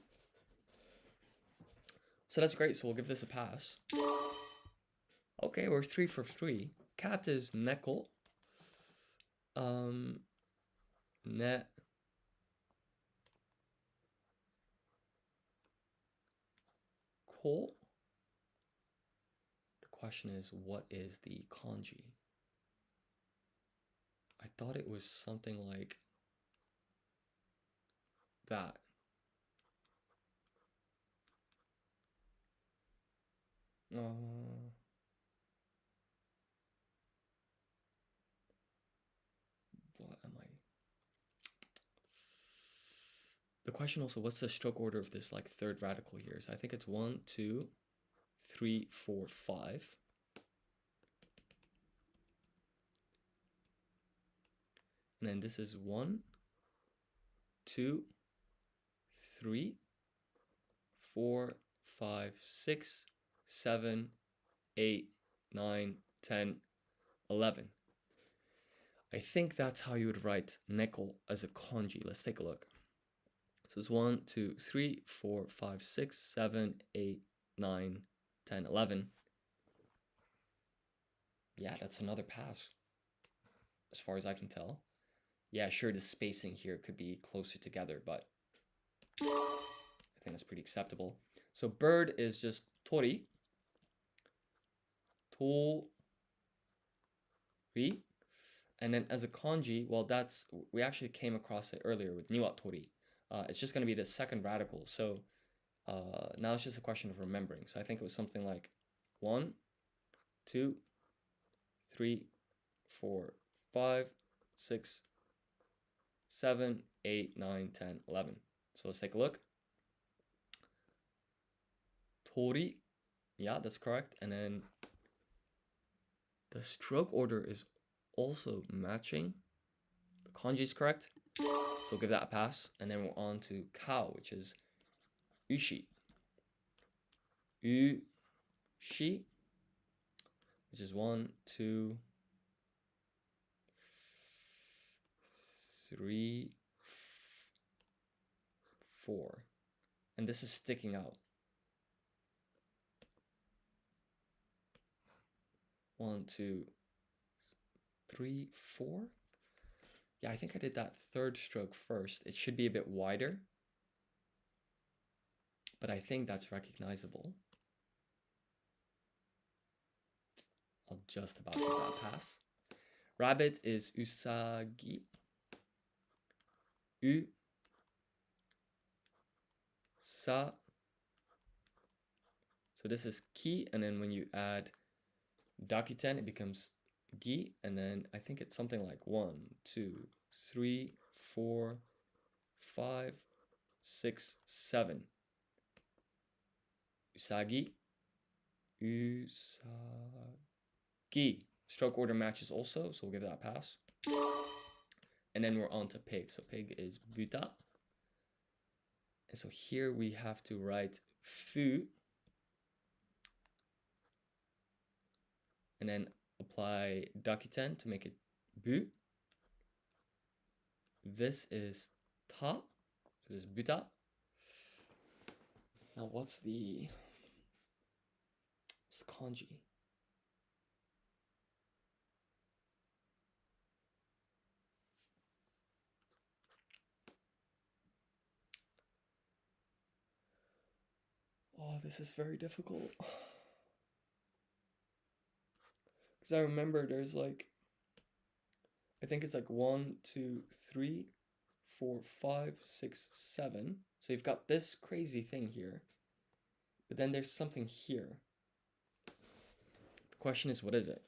So that's great. So we'll give this a pass. Okay, we're 3 for 3. Cat is neko. Net. Ko. The question is, what is the kanji? I thought it was something like that. What am I? The question also, what's the stroke order of this like third radical here? So I think it's 1, 2, 3, 4, 5. And then this is 1, 2, 3, 4, 5, 6, 7, 8, 9, 10, 11. I think that's how you would write neko as a kanji. Let's take a look. So it's 1, 2, 3, 4, 5, 6, 7, 8, 9, 10, 11. Yeah, that's another pass, as far as I can tell. Yeah, sure, the spacing here could be closer together, but I think that's pretty acceptable. So bird is just tori. Tori. And then as a kanji, well, we actually came across it earlier with niwatori. It's just going to be the second radical. So now it's just a question of remembering. So I think it was something like 1, 2, 3, 4, 5, 6, 7, 8, 9, 10, 11. So let's take a look. Tori. Yeah, that's correct. And then the stroke order is also matching. The kanji is correct. So we'll give that a pass. And then we're on to cow, which is ushi. Ushi, which is 1, 2, 3, 4. And this is sticking out. 1, 2, 3, 4. Yeah, I think I did that third stroke first. It should be a bit wider, but I think that's recognizable. I'll just about give that a pass. Rabbit is usagi. Sa. So this is ki, and then when you add dakuten, it becomes gi, and then I think it's something like 1, 2, 3, 4, 5, 6, 7. Usagi. Usagi. Stroke order matches also, so we'll give that a pass. And then we're on to pig. So pig is buta. And so here we have to write fu. And then apply dakuten to make it bu. This is ta. So this is buta. Now what's the kanji? Oh, this is very difficult. Because I remember there's like, I think it's like 1, 2, 3, 4, 5, 6, 7. So you've got this crazy thing here. But then there's something here. The question is, what is it?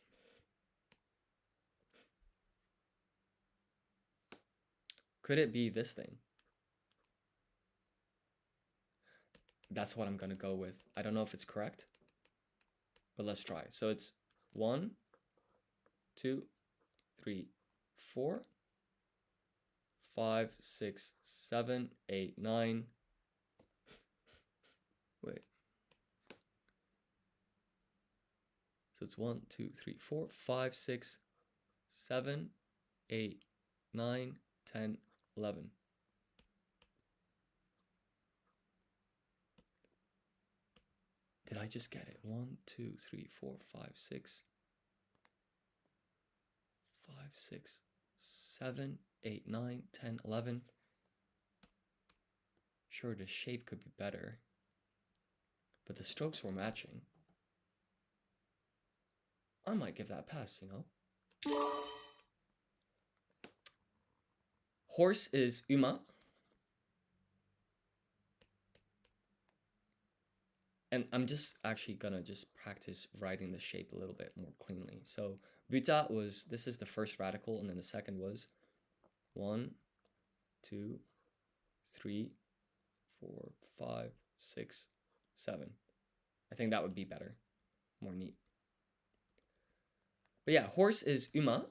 Could it be this thing? That's what I'm going to go with. I don't know if it's correct, but let's try. So it's 1, 2, 3, 4, 5, 6, 7, 8, 9. Wait. So it's 1, 2, 3, 4, 5, 6, 7, 8, 9, 10, 11. Did I just get it? 1, 2, 3, 4, 5, 6, 5, 6, 7, 8, 9, 10, 11. Sure, the shape could be better, but the strokes were matching. I might give that a pass, you know? Horse is uma. And I'm just actually gonna just practice writing the shape a little bit more cleanly. So buta was, this is the first radical, and then the second was 1, 2, 3, 4, 5, 6, 7. I think that would be better, more neat. But yeah, horse is uma.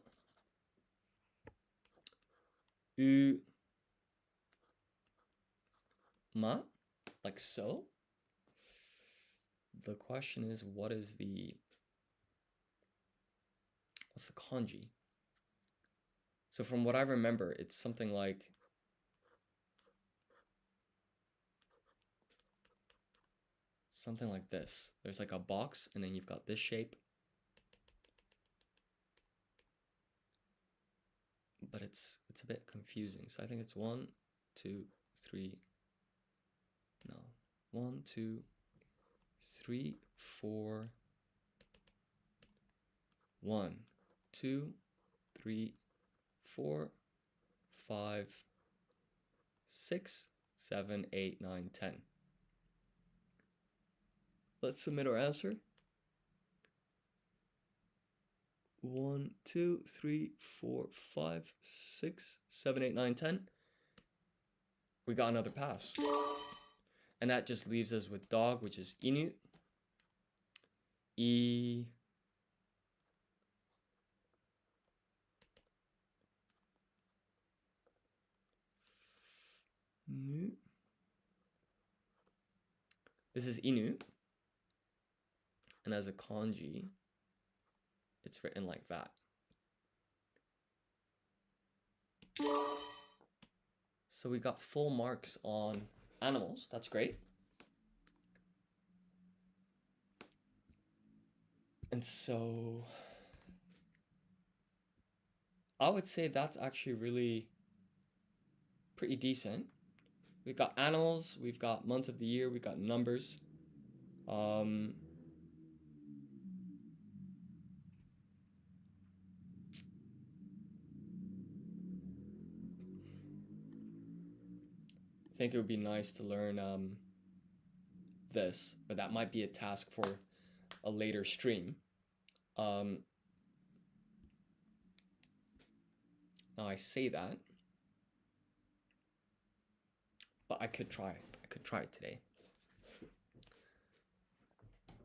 Ma, like so. The question is, what's the kanji? So from what I remember, it's something like something like this. There's like a box, and then you've got this shape. But it's a bit confusing. So I think it's 1, 2, 3. No. 1, 2, 3, 4. 1, 2, 3, 4, 5, 6, 7, 8, 9, 10. Let's submit our answer. 1, 2, 3, 4, 5, 6, 7, 8, 9, 10. We got another pass. And that just leaves us with dog, which is inu. E. Nu. This is inu. And as a kanji, it's written like that. So we got full marks on animals. That's great. And so I would say that's actually really pretty decent. We've got animals, we've got months of the year, we've got numbers. I think it would be nice to learn this, but that might be a task for a later stream. Now I say that, but I could try it today.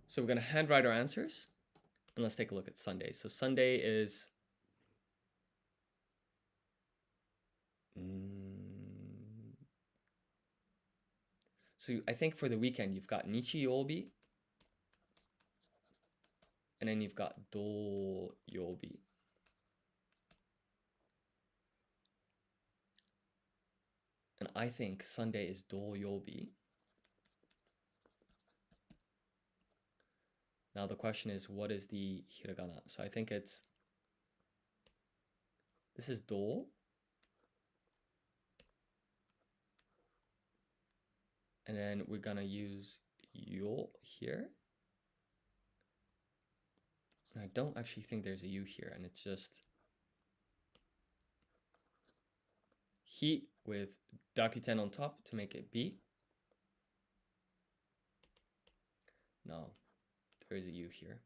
So we're gonna handwrite our answers, and let's take a look at Sunday. So Sunday is so I think for the weekend you've got Nichiyobi, and then you've got Doyobi. And I think Sunday is Doyobi. Now the question is, what is the hiragana? So I think this is Do. And then we're gonna use Yo here. And I don't actually think there's a U here, and it's just Hi with Dakuten on top to make it B. No, there is a U here.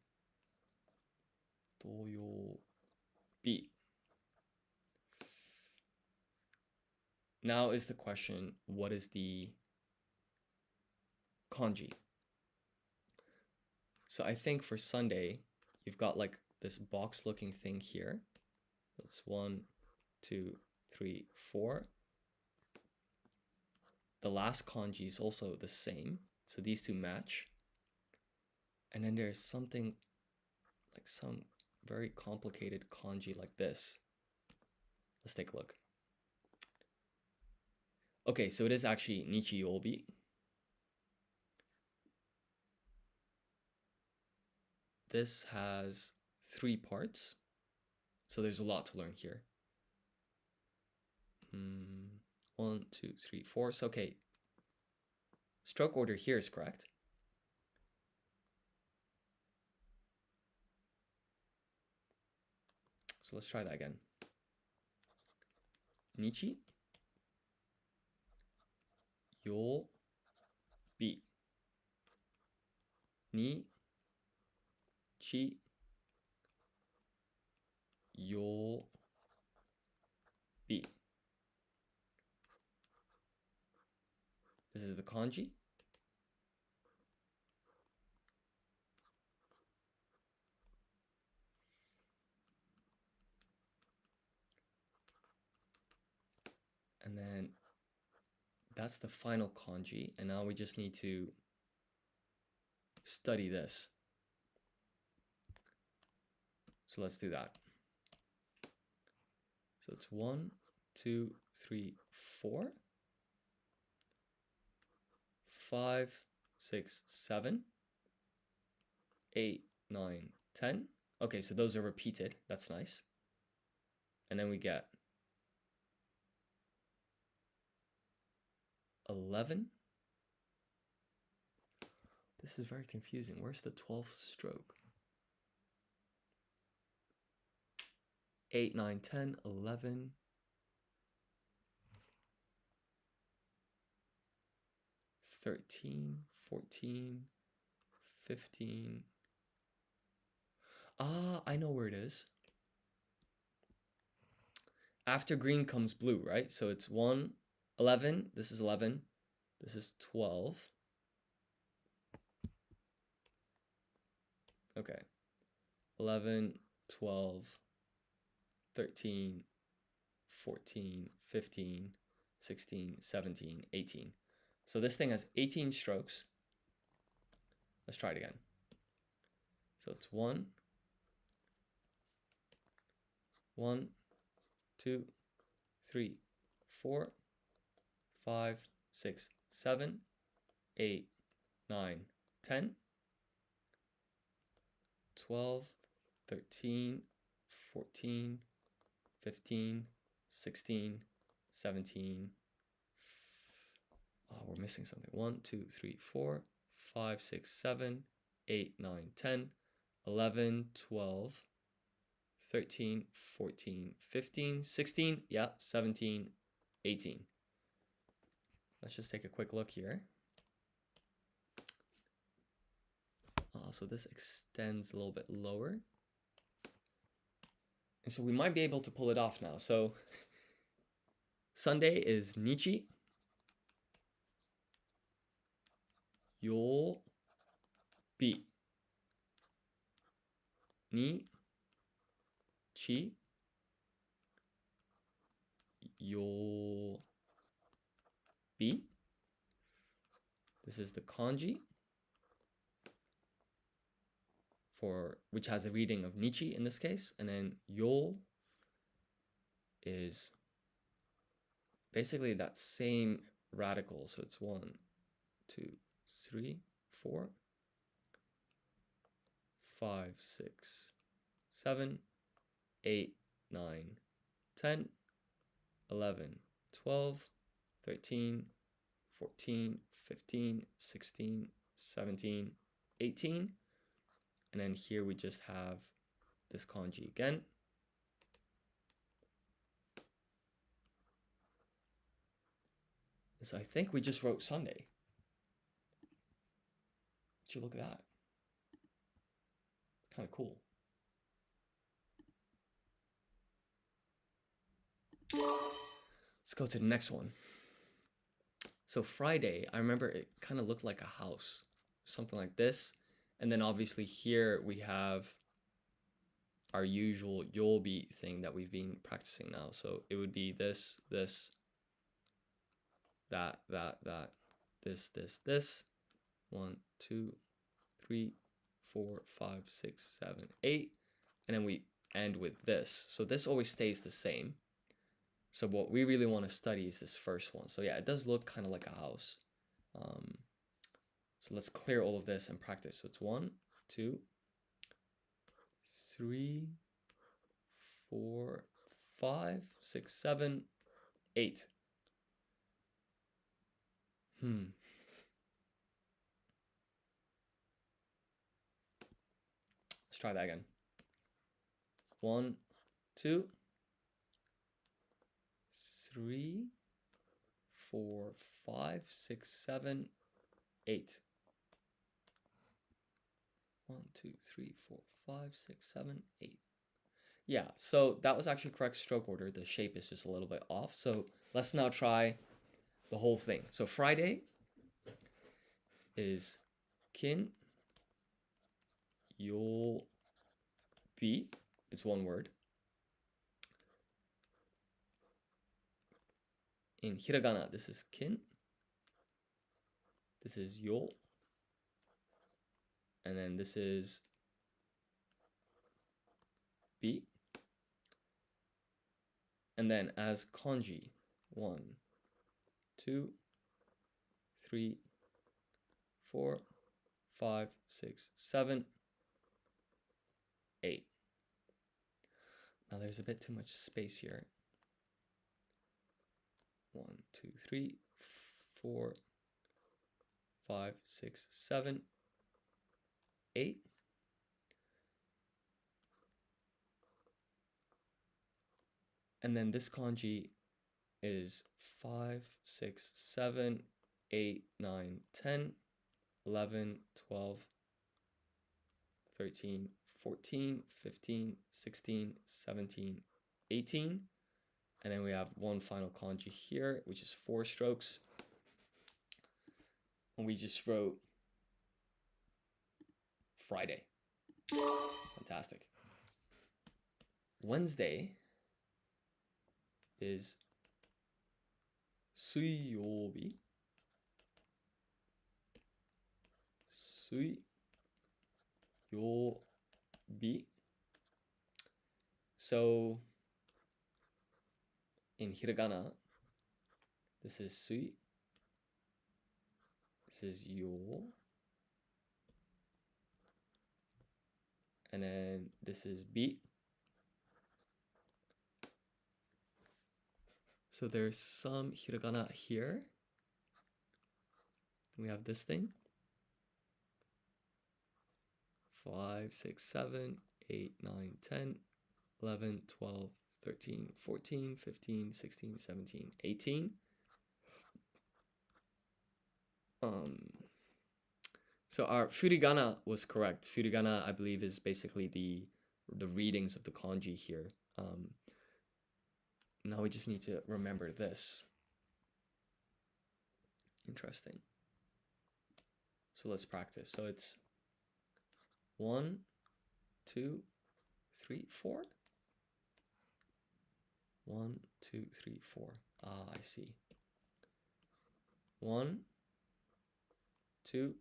Doyo B. Now is the question, what is the kanji? So I think for Sunday, you've got like this box looking thing here. That's 1, 2, 3, 4. The last kanji is also the same. So these two match. And then there's something like some very complicated kanji like this. Let's take a look. Okay, so it is actually Nichiyobi. This has 3 parts. So there's a lot to learn here. 1, 2, 3, 4. So okay. Stroke order here is correct. So let's try that again. Nichi. Yo. Bi. Ni. Chi. Yo. Bi. This is the kanji. And then that's the final kanji. And now we just need to study this. So let's do that. So it's 1, 2, 3, 4, 5, 6, 7, 8, 9, 10. Okay, so those are repeated. That's nice. And then we get 11. This is very confusing. Where's the 12th stroke? 8, 9, 10, 11. 13, 14, 15. Ah, I know where it is. After green comes blue, right? So it's 1, 11. This is 11. This is 12. Okay. 11, 12, 13, 14, 15, 16, 17, 18. So this thing has 18 strokes. Let's try it again. So it's 1, 1, 2, 3, 4, 5, 6, 7, 8, 9, 10, 12, 13, 14, 15, 16, 17. Oh, we're missing something. 1, 2, 3, 4, 5, 6, 7, 8, 9, 10, 11, 12, 13, 14, 15, 16, yeah, 17, 18. Let's just take a quick look here. So this extends a little bit lower. And so we might be able to pull it off now. So Sunday is Nichi. Yo bi. Ni chi yo bi. This is the kanji for which has a reading of Nichi in this case, and then yo is basically that same radical. So it's 1, 2, 3, 4, 5, 6, 7, 8, 9, 10, 11, 12, 13, 14, 15, 16, 17, 18. And then here we just have this kanji again. So I think we just wrote Sunday. Would you look at that? It's kind of cool. Let's go to the next one. So Friday, I remember it kind of looked like a house, something like this. And then obviously here we have our usual yobi thing that we've been practicing now. So it would be this, this, that, this, this. 1, 2, 3, 4, 5, 6, 7, 8. And then we end with this. So this always stays the same. So what we really want to study is this first one. So yeah, it does look kind of like a house. So let's clear all of this and practice. So it's 1, 2, 3, 4, 5, 6, 7, 8. Let's try that again. 1, 2, 3, 4, 5, 6, 7, 8. 1, 2, 3, 4, 5, 6, 7, 8. Yeah, so that was actually correct stroke order. The shape is just a little bit off. So let's now try the whole thing. So Friday is kin yo bi. It's one word. In hiragana, this is kin. This is yo. And then this is bi. And then as kanji, 1, 2, 3, 4, 5, 6, 7, 8. Now there's a bit too much space here. 1, 2, 3, 4, 5, 6, 7, 8. And then this kanji is 5, 6, 7, 8, 9, 10, 11, 12, 13, 14, 15, 16, 17, 18. And then we have one final kanji here, which is 4 strokes. And we just wrote Friday. Fantastic. Wednesday is 水曜日. 水曜日. So in hiragana, this is sui, this is yo, and then this is bi. So there's some hiragana here. We have this thing. 5, 6, 7, 8, 9, 10, 11, 12, 13, 14, 15, 16, 17, 18. So our furigana was correct. Furigana, I believe, is basically the readings of the kanji here. Now we just need to remember this. Interesting. So let's practice. So it's 1, 2, 3, 4. 1, 2, 3, 4. Ah, I see. 1, 2,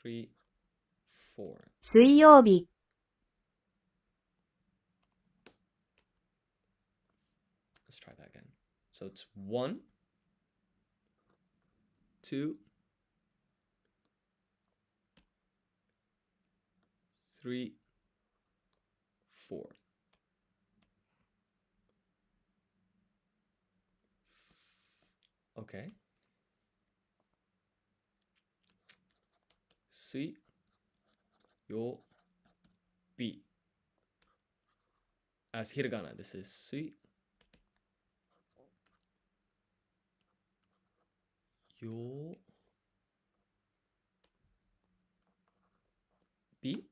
3, 4. 水曜日、 Let's try that again. So it's 1, 2, 3, 4. Okay. 水曜日. As hiragana, this is 水曜日.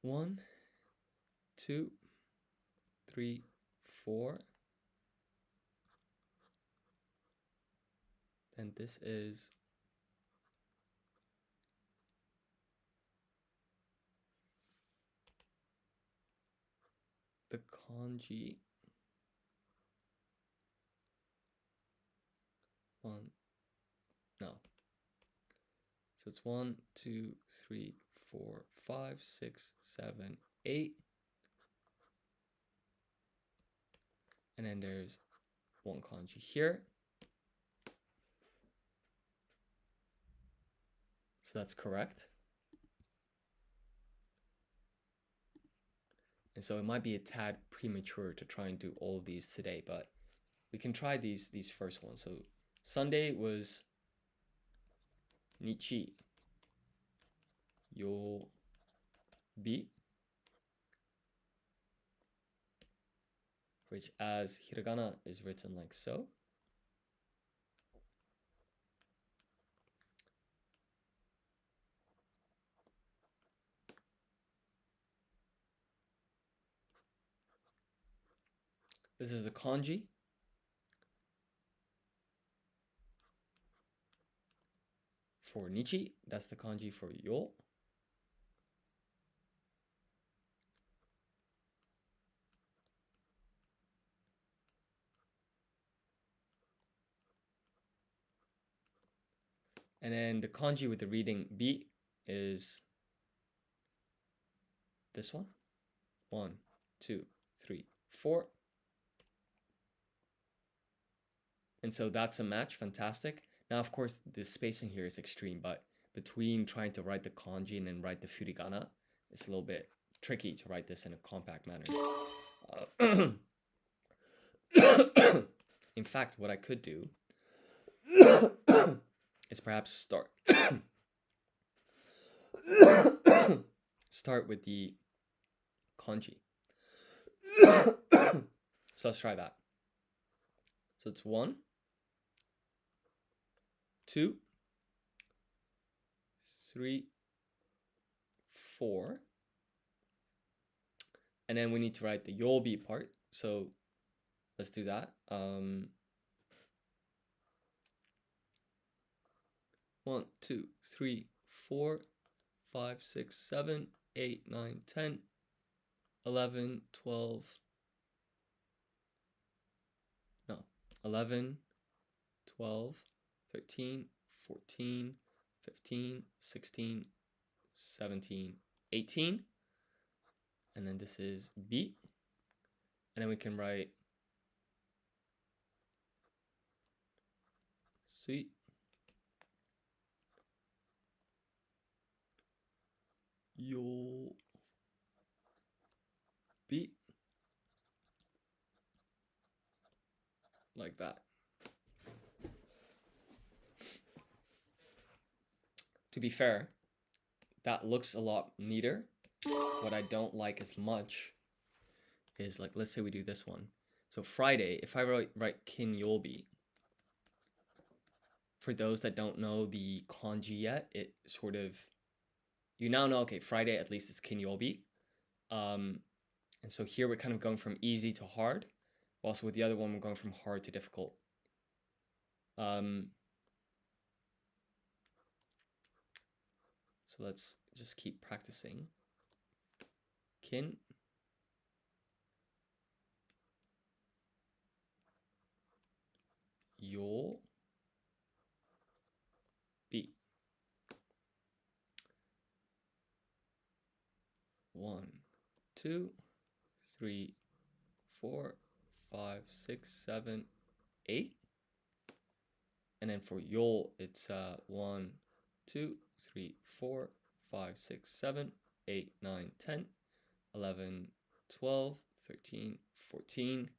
1, 2, 3, 4. And this is the kanji. 1, no. So it's 1, 2, 3, 4, 5, 6, 7, 8. And then there's one kanji here. So that's correct. And so it might be a tad premature to try and do all of these today, but we can try these first ones. So Sunday was Nichi Yobi, which as hiragana is written like so. This is the kanji. For Nichi, that's the kanji for Yo. And then the kanji with the reading Bi is this one. 1, 2, 3, 4. And And so that's a match. Fantastic. Now, of course, the spacing here is extreme, but between trying to write the kanji and then write the furigana, it's a little bit tricky to write this in a compact manner. In fact, what I could do is perhaps start with the kanji. So let's try that. So it's 1, 2, 3, 4. And then we need to write the yobi part. So let's do that. 1, 2, 3, 4, 5, 6, 7, 8, 9, 10, 11, 12. No, 11, 12, 13, 14, 15, 16, 17, 18. And then this is B. And then we can write C. Yo. B. Like that. To be fair, that looks a lot neater. What I don't like as much is, like, let's say we do this one. So Friday, if I write kinyobi, for those that don't know the kanji yet, it sort of, you now know, okay, Friday at least is kinyobi. And so here we're kind of going from easy to hard. Also with the other one, we're going from hard to difficult. So let's just keep practicing. Kin. Yo. Bi. 1, 2, 3, 4, 5, 6, 7, 8. And then for yo, it's 1, 2, 3, 4, 5, 6, 7, 8, 9, 10, 11, 12, 13, 14,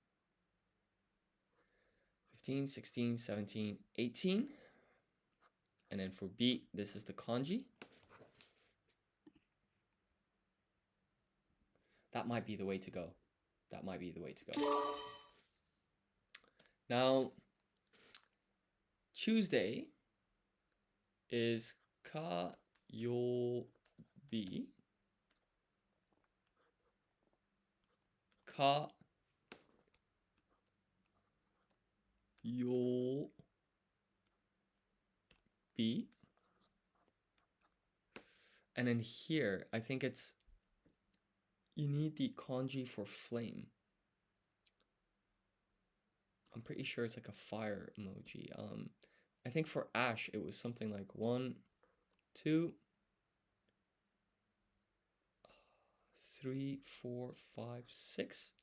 15, 16, 17, 18. And then for B, this is the kanji. That might be the way to go. That might be the way to go. Now, Tuesday is kayobi. Kayobi. And then here, I think it's, you need the kanji for flame. I'm pretty sure it's like a fire emoji. I think for ash, it was something like 1, 2, 3, 4, 5, 6.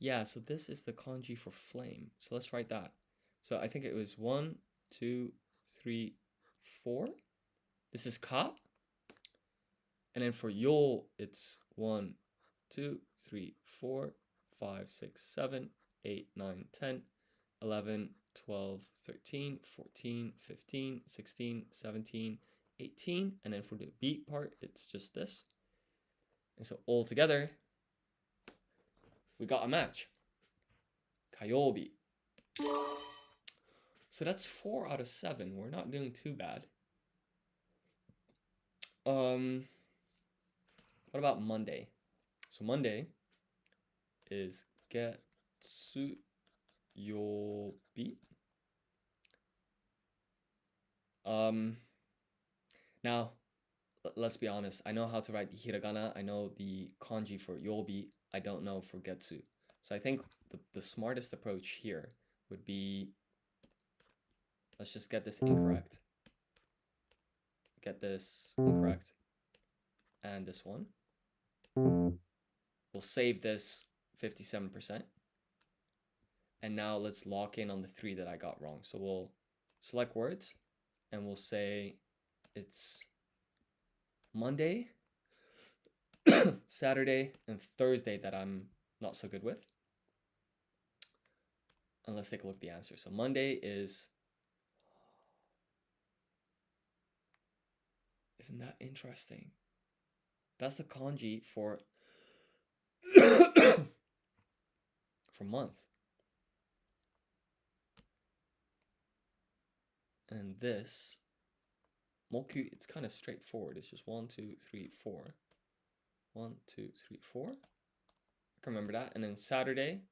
Yeah, so this is the kanji for flame. So let's write that. So I think it was 1, 2, 3, 4. This is ka. And then for yo, it's 1, 2, 3, 4, 5, 6, 7, 8, 9, 10, 11, 12, 13, 14, 15, 16, 17, 18. And then for the beat part, it's just this. And so all together, we got a match. Kayobi. So that's 4 out of 7. We're not doing too bad. What about Monday? So Monday is getsuyobi. Now, let's be honest. I know how to write the hiragana. I know the kanji for yobi. I don't know for getsu. So I think the smartest approach here would be, let's just get this incorrect. Get this incorrect. And this one. We'll save this 57%. And now let's lock in on the 3 that I got wrong. So we'll select words and we'll say it's Monday, Saturday, and Thursday that I'm not so good with. And let's take a look at the answer. So Monday is... Isn't that interesting? That's the kanji for for month. And this moku, it's kind of straightforward. It's just 1, 2, 3, 4. 1, 2, 3, 4. I can remember that. And then Saturday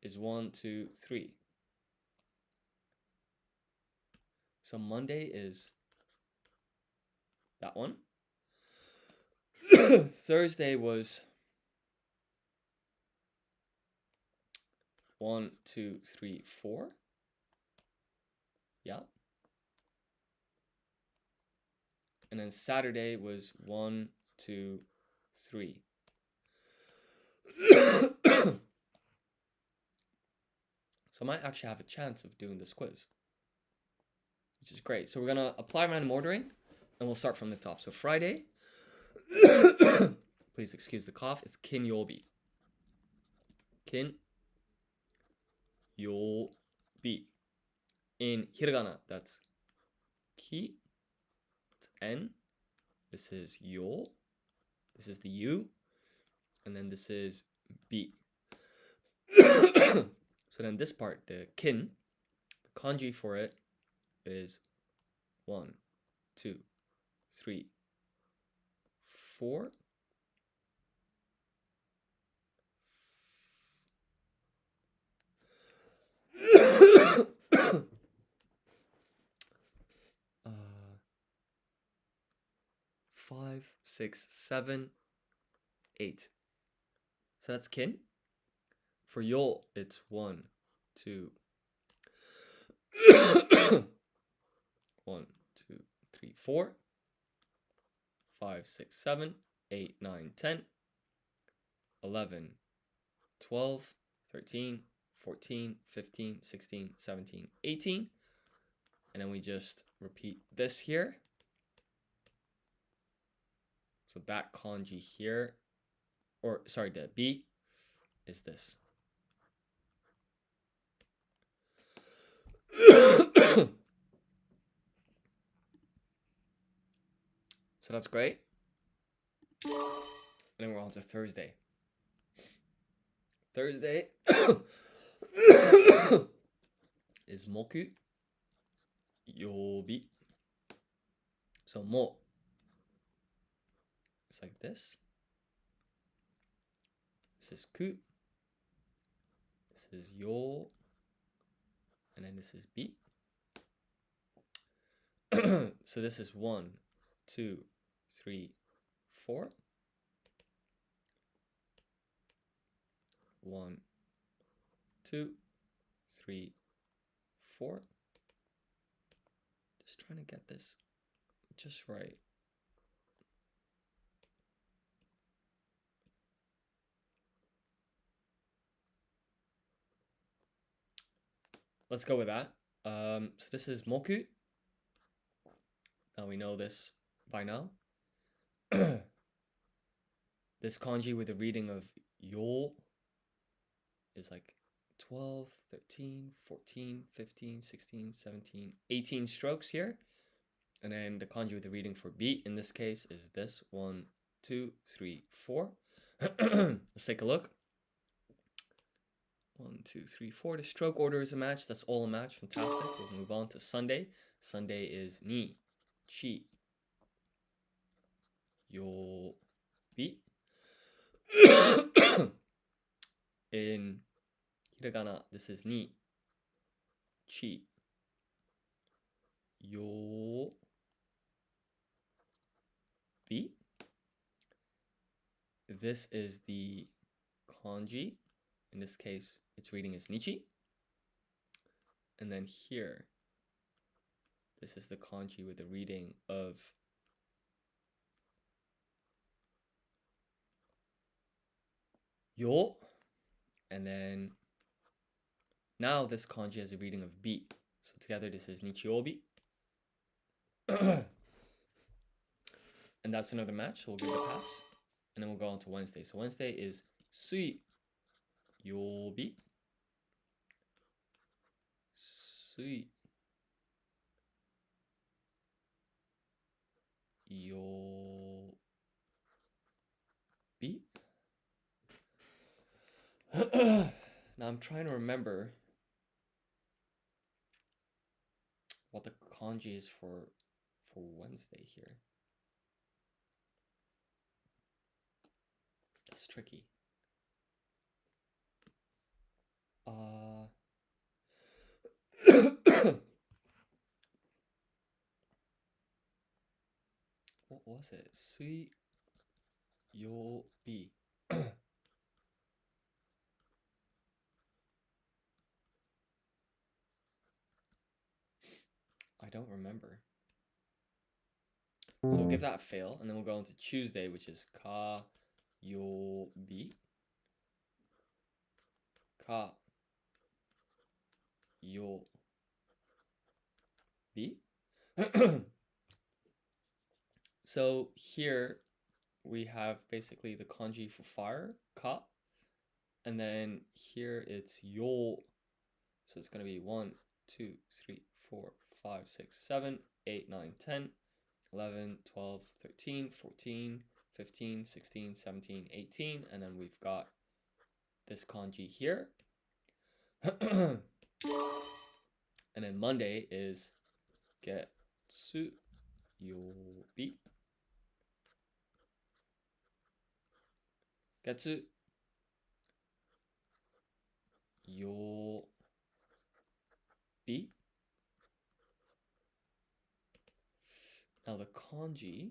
is 1, 2, 3. So Monday is that one. Thursday was 1, 2, 3, 4. Yeah. And then Saturday was 1, 2, 3. So I might actually have a chance of doing this quiz, which is great. So we're gonna apply random ordering and we'll start from the top. So Friday, please excuse the cough, it's kinyobi. Kinyobi. In hiragana, that's ki, it's N. This is yo. This is the U. And then this is bi. So then this part, the kin, the kanji for it is 1, 2, 3, 4. Five, 6, 7, 8. So that's kin. For yo, it's 1, 2, 1, 2, 3, 4, 5, 6, 7, 8, 9, 10, 11, 12, 13, 14, 15, 16, 17, 18. And then we just repeat this here. So that kanji here, or sorry, the B is this. So that's great. And then we're on to Thursday. Thursday is moku, yobi. So mo, it's like this. This is ku. This is yo. And then this is bi. So this is 1, 2, 3, 4. 1, 2, 3, 4. Just trying to get this just right. Let's go with that. So this is moku. Now we know this by now. This kanji with a reading of yo is like 12, 13, 14, 15, 16, 17, 18 strokes here. And then the kanji with the reading for beat in this case is this 1, 2, 3, 4. Let's take a look. 1, 2, 3, 4. The stroke order is a match. That's all a match. Fantastic. We'll move on to Sunday. Sunday is ni, chi, yo, bi. In hiragana, this is ni, chi, yo, bi. This is the kanji. In this case, its reading is nichi. And then here, this is the kanji with the reading of yo. And then now this kanji has a reading of bi. So together this is nichiobi. And that's another match, so we'll give it a pass. And then we'll go on to Wednesday. So Wednesday is sui yobi. Sui yobi. Now I'm trying to remember what the kanji is for Wednesday here. That's tricky. What was it? Sui yobi. I don't remember. So we'll give that a fail, and then we'll go into Tuesday, which is ka yobi. Ka yobi. So here we have basically the kanji for fire, ka, and then here it's yo. So it's going to be 1, 2, 3, 4, 5, 6, 7, 8, 9, 10, 11, 12, 13, 14, 15, 16, 17, 18, and then we've got this kanji here. And then Monday is getsu yobi. Getsu yobi. Now the kanji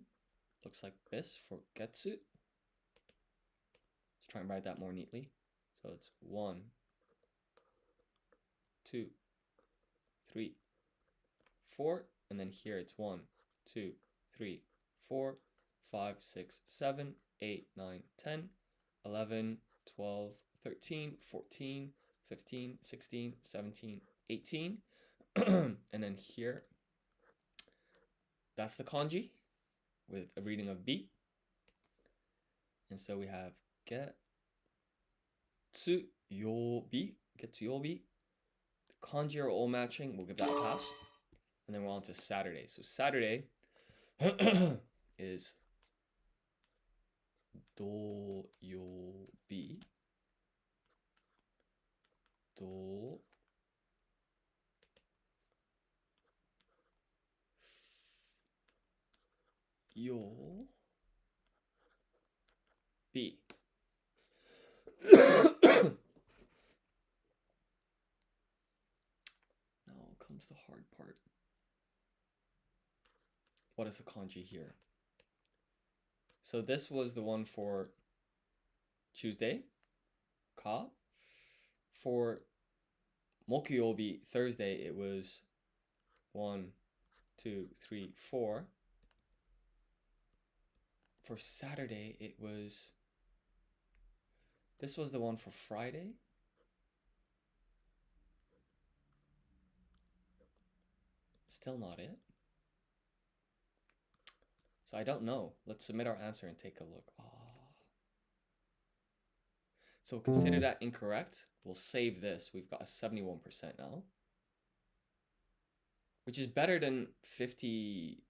looks like this for getsu. Let's try and write that more neatly. So it's 1, 2, 3, 4, and then here it's 1, 2, 3, 4, 5, 6, 7, 8, 9, 10, 11, 12, 13, 14, 15, 16, 17, 18. And then here, that's the kanji with a reading of bi. And so we have getsu yobi. Getsu yobi. The kanji are all matching. We'll give that a pass. And then we're on to Saturday. So Saturday is doyobi. Do yo B. Now comes the hard part. What is the kanji here? So this was the one for Tuesday, ka. For Mokuyobi, Thursday, it was 1, 2, 3, 4. For Saturday, it was... This was the one for Friday. Still not it. So I don't know. Let's submit our answer and take a look. Oh. So we'll consider that incorrect. We'll save this. We've got a 71% now, which is better than 50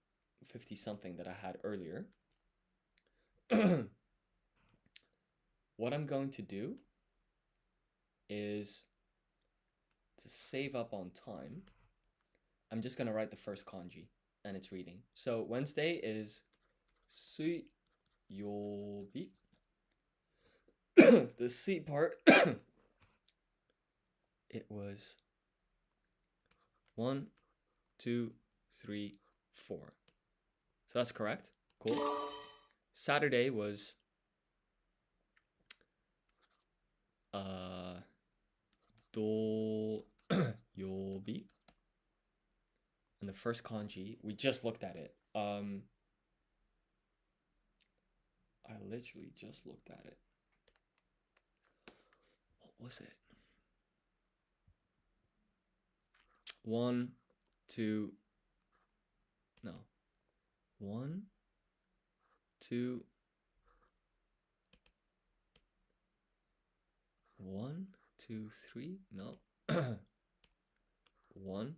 something that I had earlier. What I'm going to do is to save up on time. I'm just going to write the first kanji and its reading. So Wednesday is sui yobi. The sui part, it was 1, 2, 3, 4. So that's correct. Cool. Saturday was do yobi. And the first kanji, we just looked at it. I literally just looked at it. was it? 1, 2, no. 1, 2, 1, 2, 3, no. 1,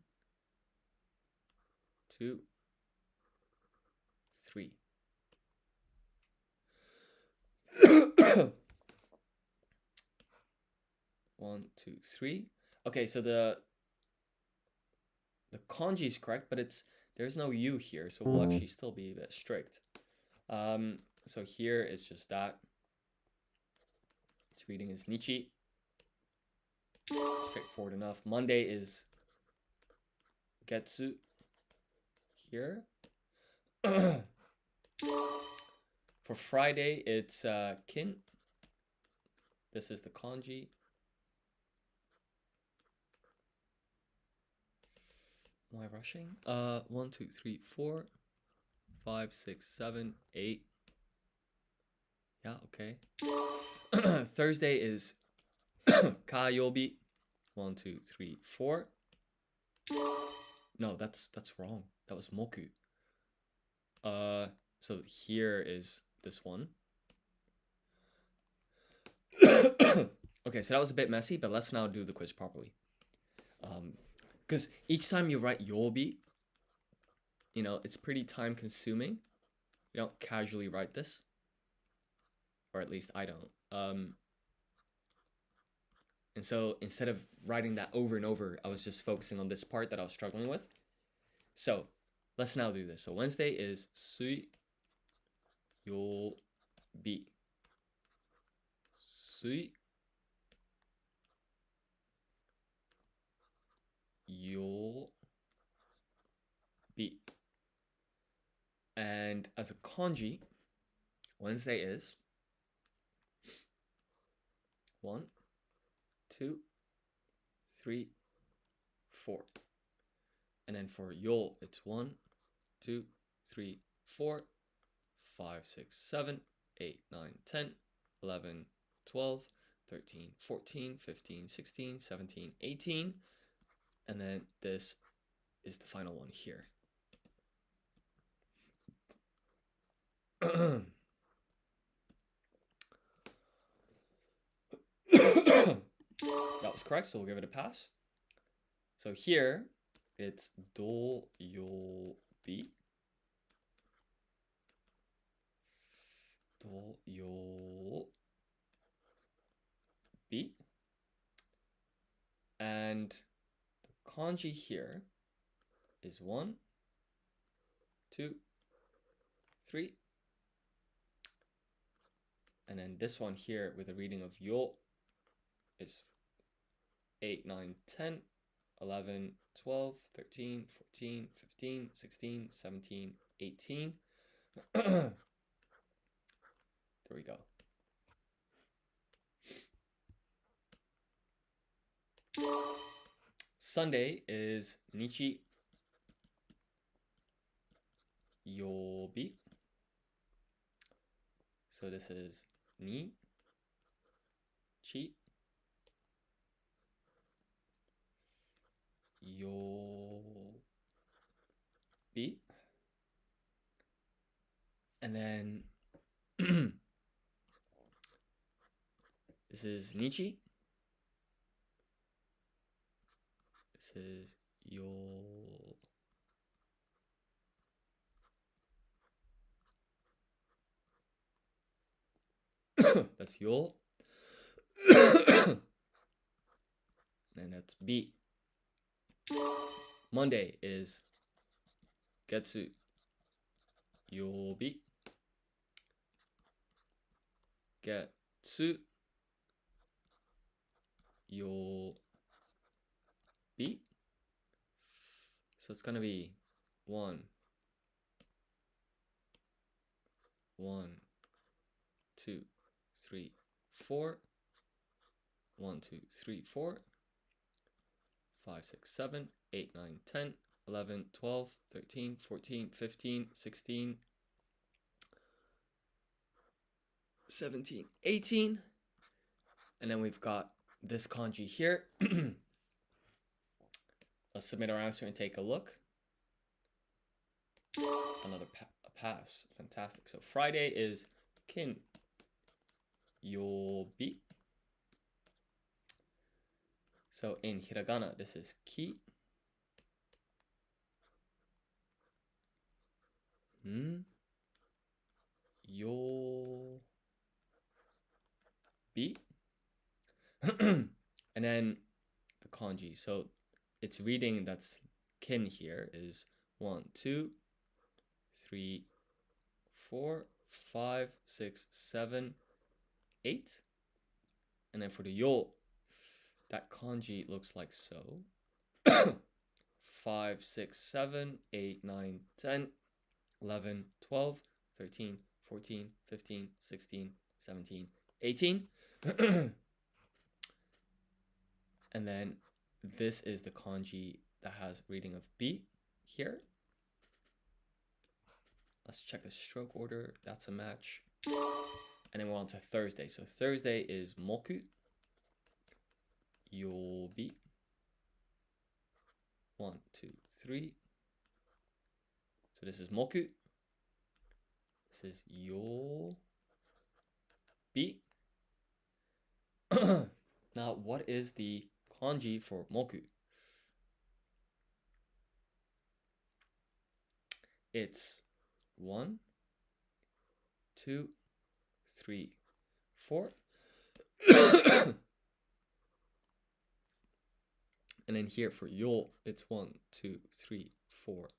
2, 3. 1, 2, 3. Okay, so the kanji is correct, but there's no U here, so we'll actually still be a bit strict. So here it's just that. Its reading is Nichi. Straightforward enough. Monday is Getsu. Here. For Friday, it's Kin. This is the kanji. Am I rushing? 1, 2, 3, 4, 5, 6, 7, 8. Yeah, okay. Thursday is Kayobi. 1, 2, 3, 4. No, that's wrong. That was Moku. So here is this one. Okay, so that was a bit messy, but let's now do the quiz properly. Because each time you write yobi, you know, it's pretty time consuming. You don't casually write this. Or at least I don't. And so instead of writing that over and over, I was just focusing on this part that I was struggling with. So let's now do this. So Wednesday is sui yobi. Sui yobi. And as a kanji, Wednesday is 1, 2, 3, 4. And then for yo, it's 1, 2, 3, 4, 5, 6, 7, 8, 9, 10, 11, 12, 13, 14, 15, 16, 17, 18. And then this is the final one here. That was correct, so we'll give it a pass. So here, it's do-yo-bi. Do-yo-bi. And the kanji here is 1, 2, 3. And then this one here with a reading of yo is 8, 9, 10, 11, 12, 13, 14, 15, 16, 17, 18. There we go. Sunday is Nichi Yobi. So this is Ni Chi Yobi. And then this is Nichi. This is Yo. That's Yo. And that's B. Monday is Getsu Yobi. Getsu Yobi. So it's gonna be 1, 2, 3, 4. 1, 2, 3, 4. 5, 6, 7, 8, 9, 10, 11, 12, 13, 14, 15, 16, 17, 18. And then we've got this kanji here. Let's submit our answer and take a look. Another pass. Fantastic. So Friday is kin yobi. So in hiragana, this is ki. Yobi. And then the kanji. So its reading that's kin here is 1, 2, 3, 4, 5, 6, 7, 8. And then for the yo, that kanji looks like so. 5, 6, 7, 8, 9, 10, 11, 12, 13, 14, 15, 16, 17, 18. And then this is the kanji that has reading of B here. Let's check the stroke order. That's a match. And then we're on to Thursday. So Thursday is moku, yobi. 1, 2, 3. So this is moku. This is yobi. Now, what is the kanji for moku? It's 1, 2, 3, 4. And then here for yo, it's 1, 2, 3, 4,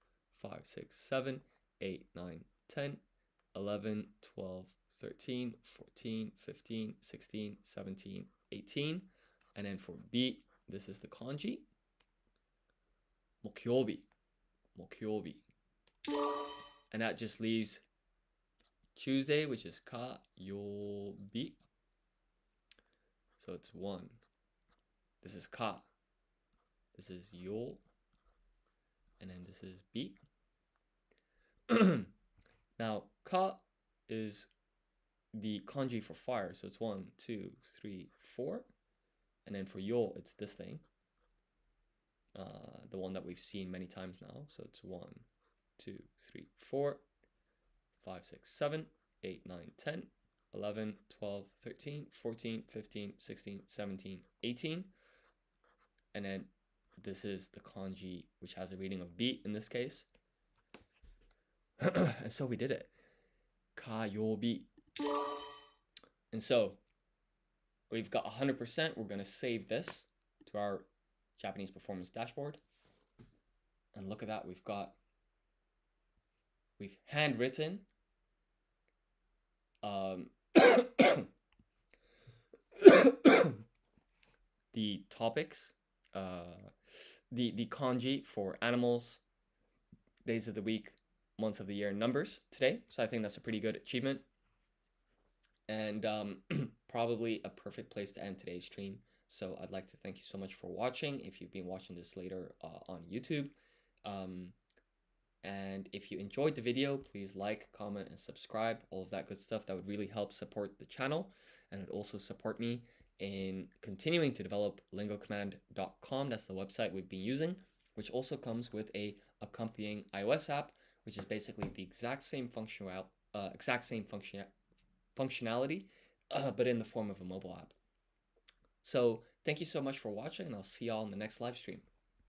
5, 6, 7, 8, 9, 10, 11, 12, 13, 14, 15, 16, 17, 18. And then for B, this is the kanji. Mokyobi. Mokyobi. And that just leaves Tuesday, which is ka yobi. So it's 1. This is ka. This is yo. And then this is B. Now, ka is the kanji for fire. So it's 1, 2, 3, 4. And then for yo, it's this thing. The one that we've seen many times now. So it's 1, 2, 3, 4, 5, 6, 7, 8, 9, 10, 11, 12, 13, 14, 15, 16, 17, 18. And then this is the kanji, which has a reading of B in this case. And so we did it. Kayobi. And so we've got 100%. We're going to save this to our Japanese performance dashboard. And look at that. We've handwritten the topics, the kanji for animals, days of the week, months of the year, and numbers today. So I think that's a pretty good achievement. And probably a perfect place to end today's stream. So I'd like to thank you so much for watching. If you've been watching this later on YouTube. And if you enjoyed the video, please like, comment, and subscribe. All of that good stuff. That would really help support the channel. And it would also support me in continuing to develop lingocommand.com. That's the website we've been using, which also comes with a accompanying iOS app, which is basically the exact same functionality, but in the form of a mobile app. So thank you so much for watching, and I'll see y'all in the next live stream.